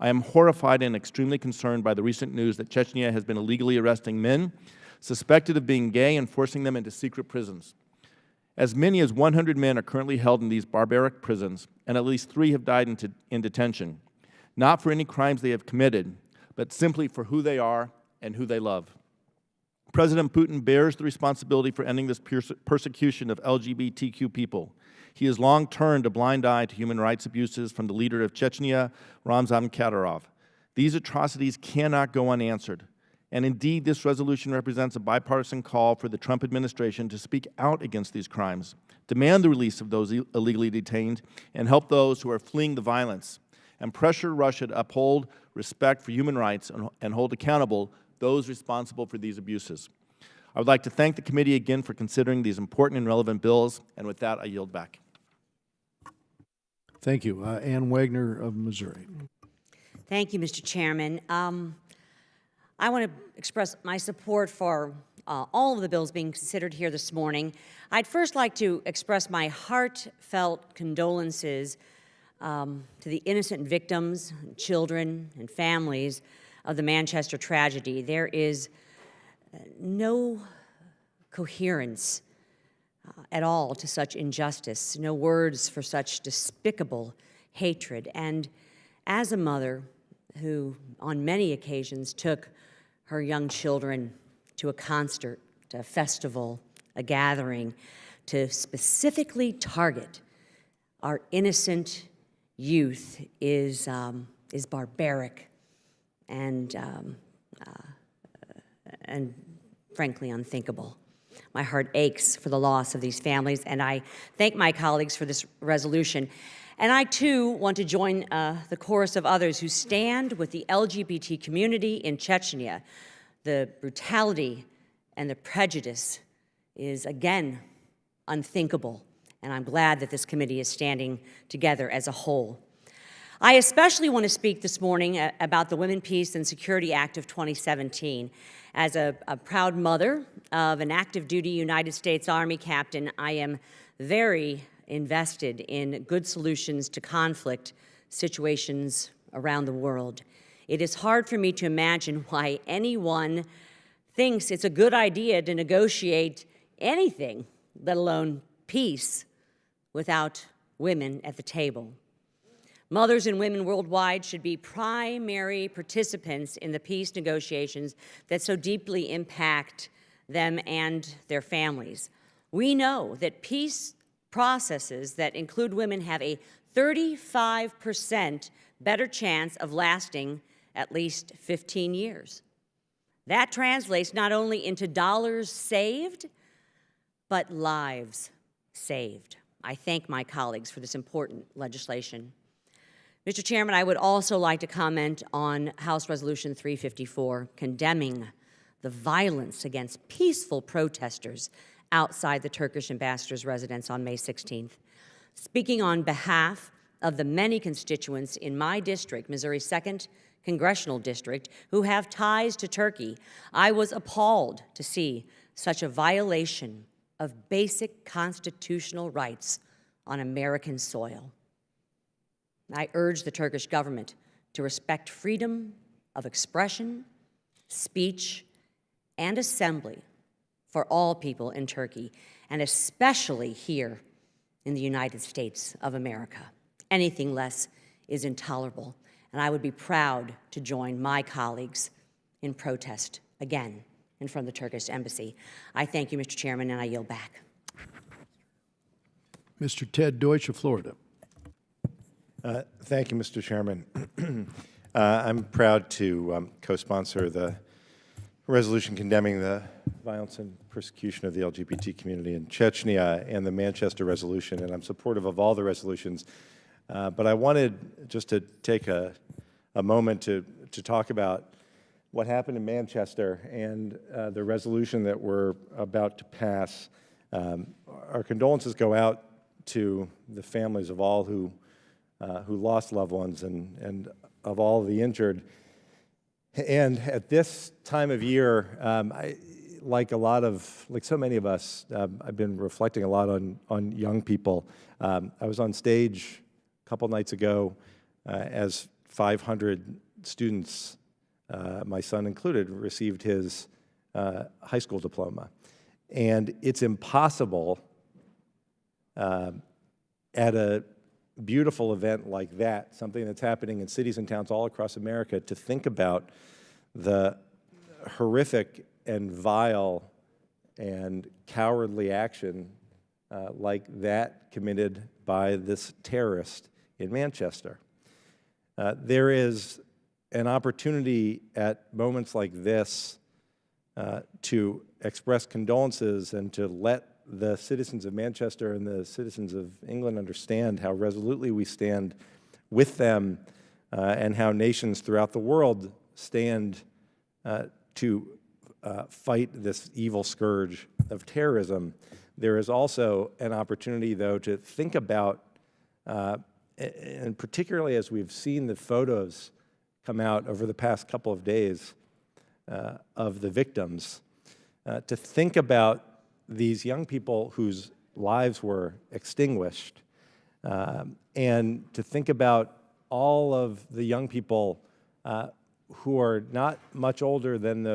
I am horrified and extremely concerned by the recent news that Chechnya has been illegally arresting men suspected of being gay and forcing them into secret prisons. As many as 100 men are currently held in these barbaric prisons, and at least 3 have died in detention, not for any crimes they have committed, but simply for who they are and who they love. President Putin bears the responsibility for ending this persecution of LGBTQ people. He has long turned a blind eye to human rights abuses from the leader of Chechnya, Ramzan Kadyrov. These atrocities cannot go unanswered. And indeed, this resolution represents a bipartisan call for the Trump administration to speak out against these crimes, demand the release of those illegally detained, and help those who are fleeing the violence, and pressure Russia to uphold respect for human rights and hold accountable those responsible for these abuses. I would like to thank the committee again for considering these important and relevant bills, and with that, I yield back. Thank you. Ann Wagner of Missouri. Thank you, Mr. Chairman. I want to express my support for all of the bills being considered here this morning. I'd first like to express my heartfelt condolences to the innocent victims, children, and families of the Manchester tragedy. There is no coherence at all to such injustice, no words for such despicable hatred. And as a mother who on many occasions took her young children to a concert, to a festival, a gathering, to specifically target our innocent youth is barbaric and frankly unthinkable. My heart aches for the loss of these families, and I thank my colleagues for this resolution. And I, too, want to join the chorus of others who stand with the LGBT community in Chechnya. The brutality and the prejudice is, again, unthinkable, and I'm glad that this committee is standing together as a whole. I especially want to speak this morning about the Women, Peace, and Security Act of 2017. As a proud mother of an active duty United States Army captain, I am very invested in good solutions to conflict situations around the world. It is hard for me to imagine why anyone thinks it's a good idea to negotiate anything, let alone peace, without women at the table. Mothers and women worldwide should be primary participants in the peace negotiations that so deeply impact them and their families. We know that peace processes that include women have a 35% better chance of lasting at least 15 years. That translates not only into dollars saved, but lives saved. I thank my colleagues for this important legislation. Mr. Chairman, I would also like to comment on House Resolution 354, condemning the violence against peaceful protesters outside the Turkish ambassador's residence on May 16th. Speaking on behalf of the many constituents in my district, Missouri's 2nd Congressional District, who have ties to Turkey, I was appalled to see such a violation of basic constitutional rights on American soil. I urge the Turkish government to respect freedom of expression, speech, and assembly for all people in Turkey, and especially here in the United States of America. Anything less is intolerable, and I would be proud to join my colleagues in protest again in front of the Turkish embassy. I thank you, Mr. Chairman, and I yield back. Mr. Ted Deutsch of Florida. Thank you, Mr. Chairman. I'm proud to co-sponsor the resolution condemning the violence and persecution of the LGBT community in Chechnya and the Manchester resolution, and I'm supportive of all the resolutions. But I wanted just to take a moment to talk about what happened in Manchester and the resolution that we're about to pass. Our condolences go out to the families of all who lost loved ones and of all of the injured. And at this time of year, like so many of us, I've been reflecting a lot on young people. I was on stage a couple nights ago as 500 students, my son included, received his high school diploma. And it's impossible at a beautiful event like that, something that's happening in cities and towns all across America, to think about the horrific and vile and cowardly action like that committed by this terrorist in Manchester. There is an opportunity at moments like this to express condolences and to let the citizens of Manchester and the citizens of England understand how resolutely we stand with them and how nations throughout the world stand to fight this evil scourge of terrorism. There is also an opportunity, though, to think about, and particularly as we've seen the photos come out over the past couple of days of the victims, to think about these young people whose lives were extinguished, and to think about all of the young people who are not much older than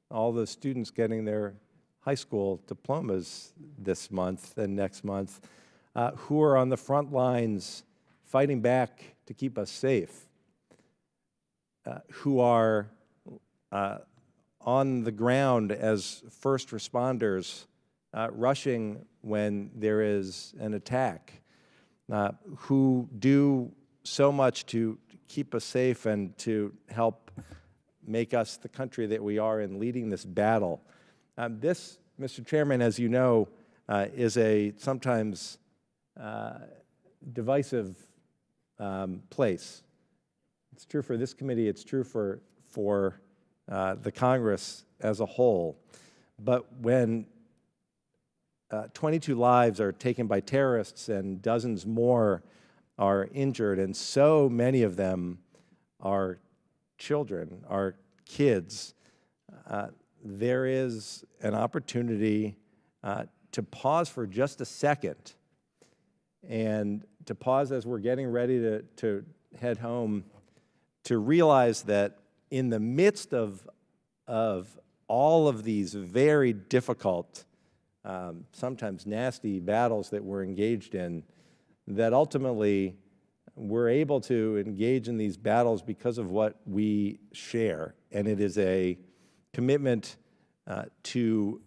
all those students getting their high school diplomas this month and next month, who are on the front lines fighting back to keep us safe, who are on the ground as first responders, rushing when there is an attack, who do so much to keep us safe and to help make us the country that we are in leading this battle. This, Mr. Chairman, as you know, is a sometimes divisive place. It's true for this committee, it's true for the Congress as a whole. But when 22 lives are taken by terrorists and dozens more are injured, and so many of them are children, are kids, there is an opportunity to pause for just a second, and to pause as we're getting ready to head home, to realize that in the midst of all of these very difficult, sometimes nasty battles that we're engaged in, that ultimately we're able to engage in these battles because of what we share. And it is a commitment to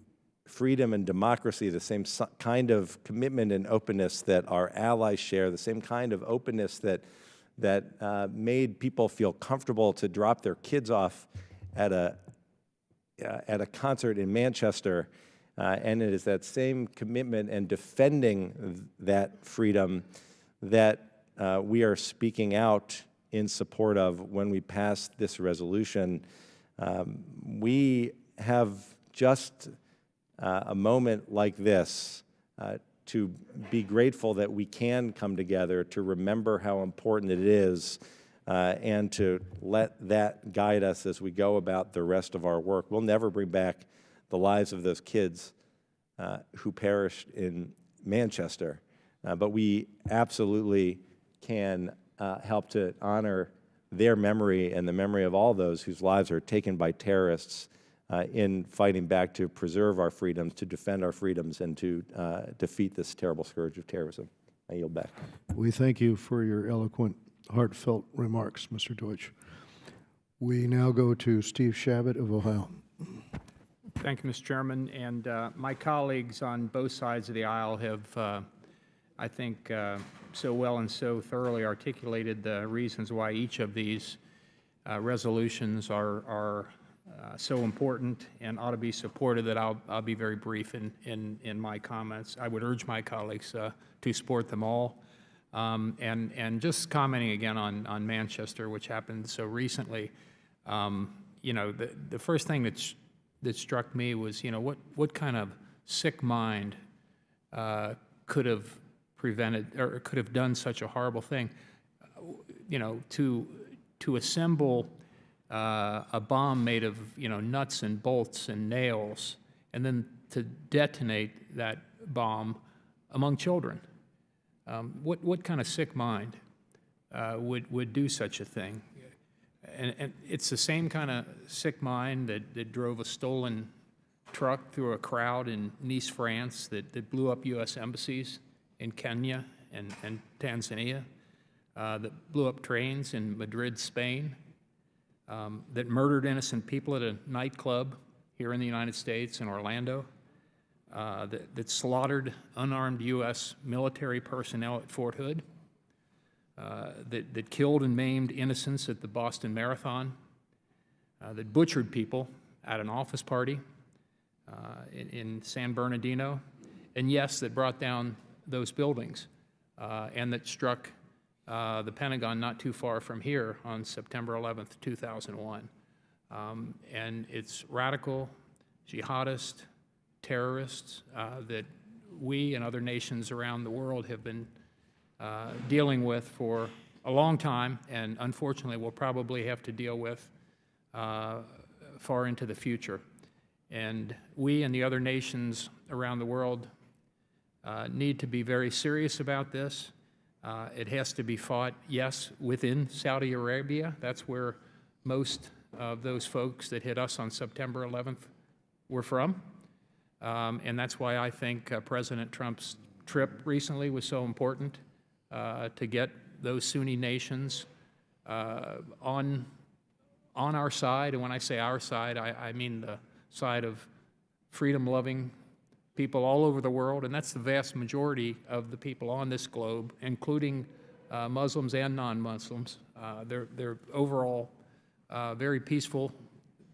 freedom and democracy, the same kind of commitment and openness that our allies share, the same kind of openness that made people feel comfortable to drop their kids off at a concert in Manchester. And it is that same commitment and defending that freedom that we are speaking out in support of when we pass this resolution. We have just a moment like this to be grateful that we can come together, to remember how important it is, and to let that guide us as we go about the rest of our work. We'll never bring back the lives of those kids who perished in Manchester, but we absolutely can help to honor their memory and the memory of all those whose lives are taken by terrorists in fighting back to preserve our freedoms, to defend our freedoms, and to defeat this terrible scourge of terrorism. I yield back. We thank you for your eloquent, heartfelt remarks, Mr. Deutsch. We now go to Steve Shabbat of Ohio. Thank you, Mr. Chairman. And my colleagues on both sides of the aisle have, I think, so well and so thoroughly articulated the reasons why each of these resolutions are so important and ought to be supported, that I'll be very brief in my comments. I would urge my colleagues to support them all. And just commenting again on Manchester, which happened so recently, you know, the first thing that struck me was, you know, what kind of sick mind could have prevented or could have done such a horrible thing, you know, to assemble a bomb made of, you know, nuts and bolts and nails, and then to detonate that bomb among children. What kind of sick mind would do such a thing. And it's the same kind of sick mind that drove a stolen truck through a crowd in Nice, France, that blew up U.S. embassies in Kenya and Tanzania, that blew up trains in Madrid, Spain, that murdered innocent people at a nightclub here in the United States in Orlando, that slaughtered unarmed U.S. military personnel at Fort Hood, that killed and maimed innocents at the Boston Marathon, that butchered people at an office party in San Bernardino, and yes, that brought down those buildings, and that struck the Pentagon not too far from here on September 11th, 2001. And it's radical, jihadist, terrorists that we and other nations around the world have been dealing with for a long time, and unfortunately will probably have to deal with far into the future. And we and the other nations around the world need to be very serious about this. It has to be fought, yes, within Saudi Arabia. That's where most of those folks that hit us on September 11th were from. And that's why I think President Trump's trip recently was so important, to get those Sunni nations on our side. And when I say our side, I mean the side of freedom-loving people all over the world, and that's the vast majority of the people on this globe, including Muslims and non-Muslims. They're overall very peaceful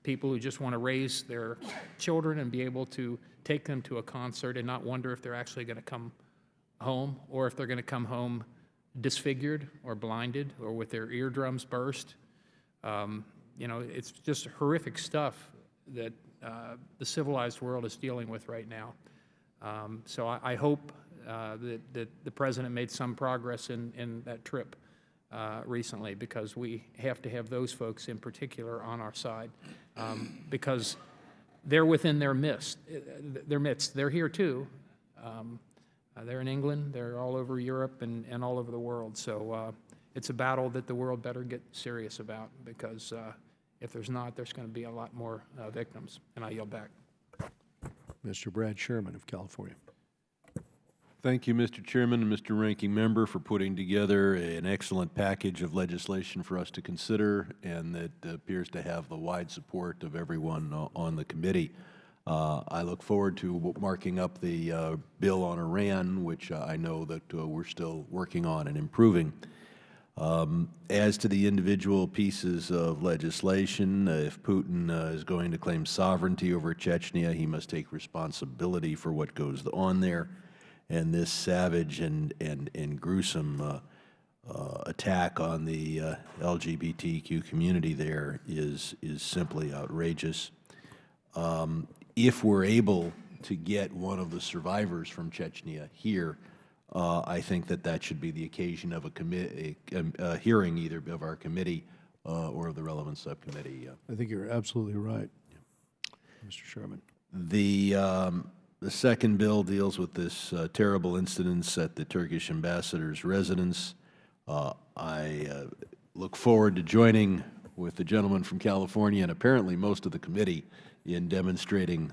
people who just want to raise their children and be able to take them to a concert and not wonder if they're actually going to come home, or if they're going to come home disfigured or blinded or with their eardrums burst. You know, it's just horrific stuff that the civilized world is dealing with right now. So I hope that the President made some progress in that trip recently, because we have to have those folks in particular on our side, because they're within their midst. They're here too. They're in England, they're all over Europe and all over the world. So it's a battle that the world better get serious about, because if there's not, there's going to be a lot more victims. And I yield back. Mr. Brad Sherman of California. Thank you, Mr. Chairman and Mr. Ranking Member, for putting together an excellent package of legislation for us to consider, and that appears to have the wide support of everyone on the committee. I look forward to marking up the bill on Iran, which I know that we're still working on and improving. As to the individual pieces of legislation, if Putin is going to claim sovereignty over Chechnya, he must take responsibility for what goes on there. And this savage and gruesome attack on the LGBTQ community there is simply outrageous. If we're able to get one of the survivors from Chechnya here, I think that should be the occasion of a hearing, either of our committee or of the relevant subcommittee. I think you're absolutely right, Mr. Sherman. The second bill deals with this terrible incidents at the Turkish ambassador's residence. I look forward to joining with the gentleman from California and apparently most of the committee in demonstrating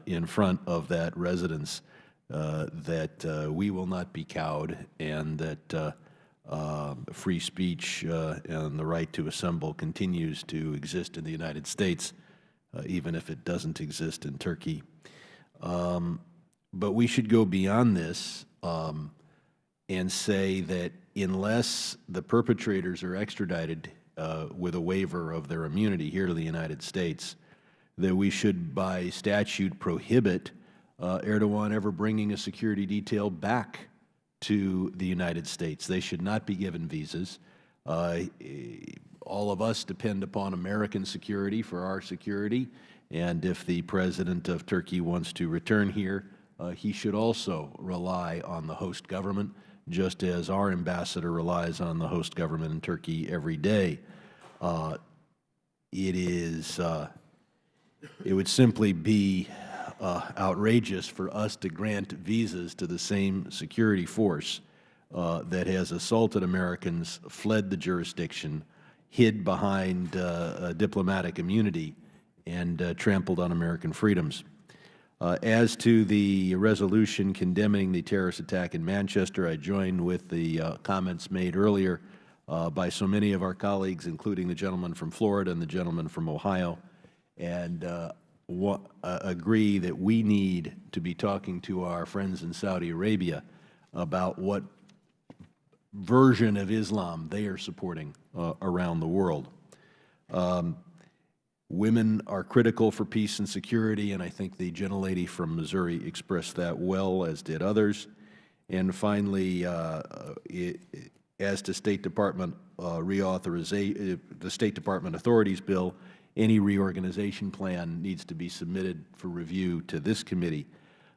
in front of that residence that we will not be cowed, and that free speech and the right to assemble continues to exist in the United States, even if it doesn't exist in Turkey. But we should go beyond this and say that unless the perpetrators are extradited with a waiver of their immunity here to the United States, that we should by statute prohibit Erdogan ever bringing a security detail back to the United States. They should not be given visas. All of us depend upon American security for our security, and if the President of Turkey wants to return here, he should also rely on the host government, just as our ambassador relies on the host government in Turkey every day. It would simply be outrageous for us to grant visas to the same security force that has assaulted Americans, fled the jurisdiction, hid behind diplomatic immunity, and trampled on American freedoms. As to the resolution condemning the terrorist attack in Manchester, I join with the comments made earlier by so many of our colleagues, including the gentleman from Florida and the gentleman from Ohio, and agree that we need to be talking to our friends in Saudi Arabia about what version of Islam they are supporting around the world. Women are critical for peace and security, and I think the gentlelady from Missouri expressed that well, as did others. And finally, as to State Department reauthorization, the State Department Authorities Bill, any reorganization plan needs to be submitted for review to this committee.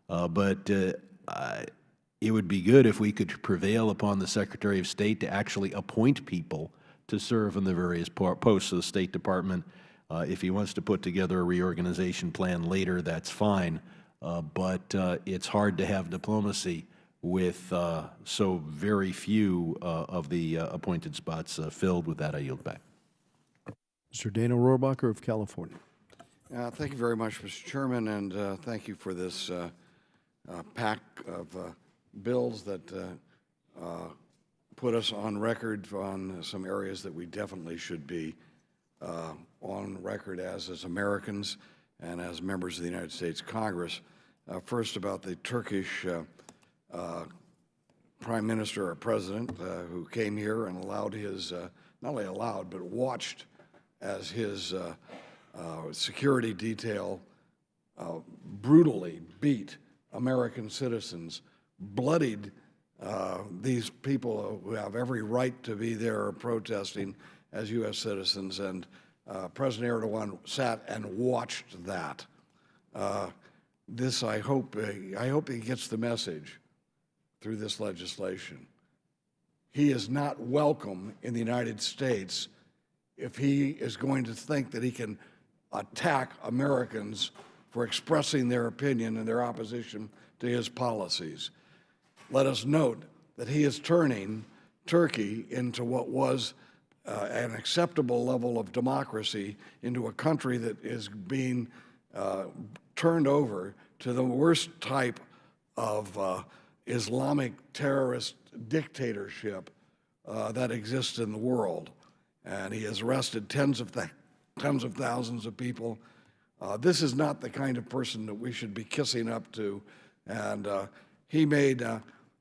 But it would be good if we could prevail upon the Secretary of State to actually appoint people to serve in the various posts of the State Department. If he wants to put together a reorganization plan later, that's fine. But it's hard to have diplomacy with so very few of the appointed spots filled. With that, I yield back. Mr. Dana Rohrabacher of California. Thank you very much, Mr. Chairman, and thank you for this pack of bills that put us on record on some areas that we definitely should be on record as Americans and as members of the United States Congress. First, about the Turkish Prime Minister or President who came here and allowed his, not only allowed, but watched as his security detail brutally beat American citizens, bloodied these people who have every right to be there protesting as U.S. citizens, and President Erdogan sat and watched that. I hope he gets the message through this legislation. He is not welcome in the United States if he is going to think that he can attack Americans for expressing their opinion and their opposition to his policies. Let us note that he is turning Turkey into what was an acceptable level of democracy into a country that is being turned over to the worst type of Islamic terrorist dictatorship that exists in the world. And he has arrested tens of thousands of people. This is not the kind of person that we should be kissing up to. And he made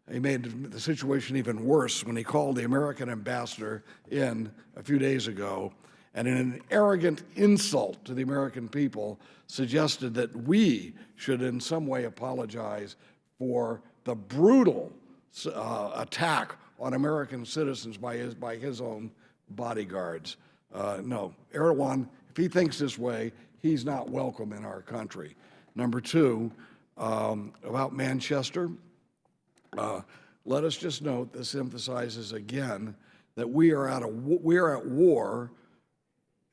the situation even worse when he called the American ambassador in a few days ago, and in an arrogant insult to the American people, suggested that we should in some way apologize for the brutal attack on American citizens by his own bodyguards. No, Erdogan, if he thinks this way, he's not welcome in our country. Number two, about Manchester, let us just note, this emphasizes again that we are at war,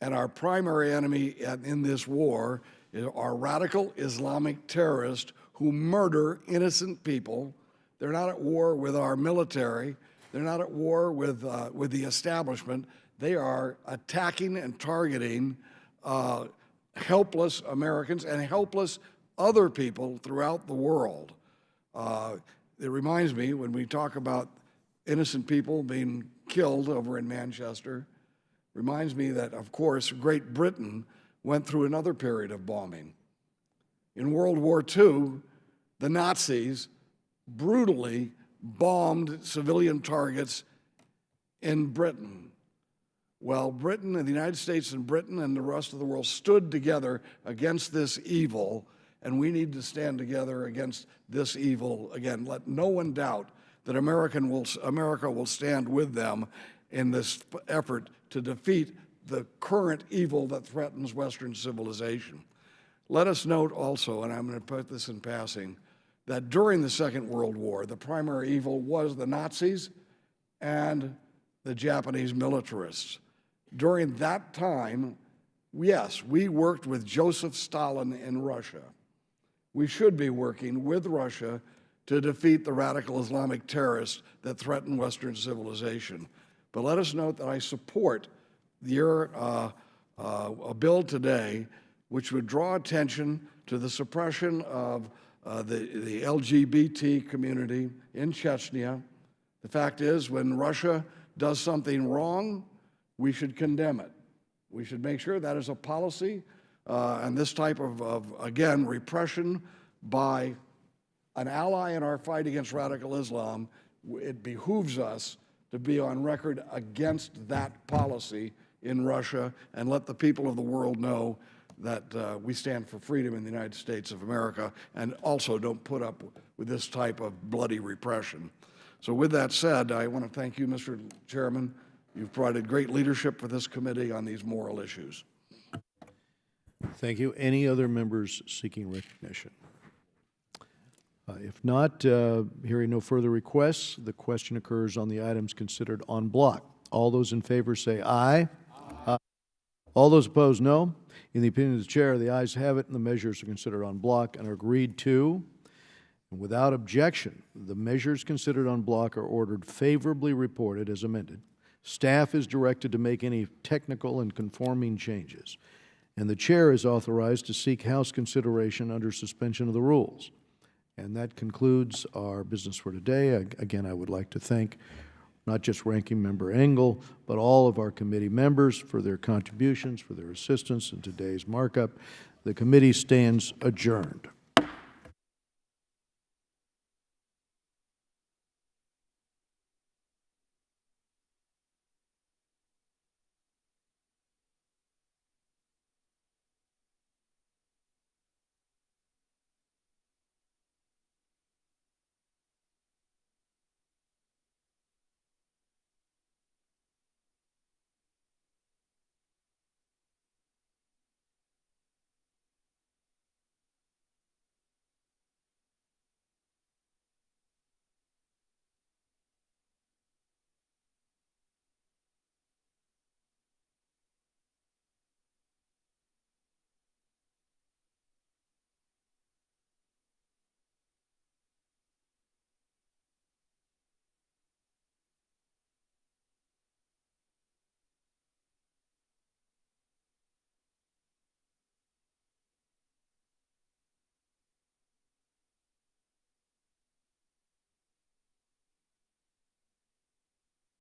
and our primary enemy in this war are radical Islamic terrorists who murder innocent people. They're not at war with our military. They're not at war with the establishment. They are attacking and targeting helpless Americans and helpless other people throughout the world. It reminds me, when we talk about innocent people being killed over in Manchester, reminds me that, of course, Great Britain went through another period of bombing. In World War II, the Nazis brutally bombed civilian targets in Britain. Well, Britain and the United States and Britain and the rest of the world stood together against this evil, and we need to stand together against this evil. Again, let no one doubt that America will stand with them in this effort to defeat the current evil that threatens Western civilization. Let us note also, and I'm going to put this in passing, that during the Second World War, the primary evil was the Nazis and the Japanese militarists. During that time, yes, we worked with Joseph Stalin in Russia. We should be working with Russia to defeat the radical Islamic terrorists that threaten Western civilization. But let us note that I support your a bill today which would draw attention to the suppression of the LGBT community in Chechnya. The fact is, when Russia does something wrong, we should condemn it. We should make sure that is a policy, and this type of again, repression by an ally in our fight against radical Islam, it behooves us to be on record against that policy in Russia and let the people of the world know that we stand for freedom in the United States of America and also don't put up with this type of bloody repression. So with that said, I want to thank you, Mr. Chairman. You've provided great leadership for this committee on these moral issues. Thank you. Any other members seeking recognition? If not, hearing no further requests, the question occurs on the items considered en bloc. All those in favor say aye. Aye. All those opposed, no. In the opinion of the chair, the ayes have it, and the measures are considered en bloc and are agreed to. And without objection, the measures considered en bloc are ordered favorably reported as amended. Staff is directed to make any technical and conforming changes, and the chair is authorized to seek House consideration under suspension of the rules. And that concludes our business for today. Again, I would like to thank not just Ranking Member Engel, but all of our committee members for their contributions, for their assistance in today's markup. The committee stands adjourned.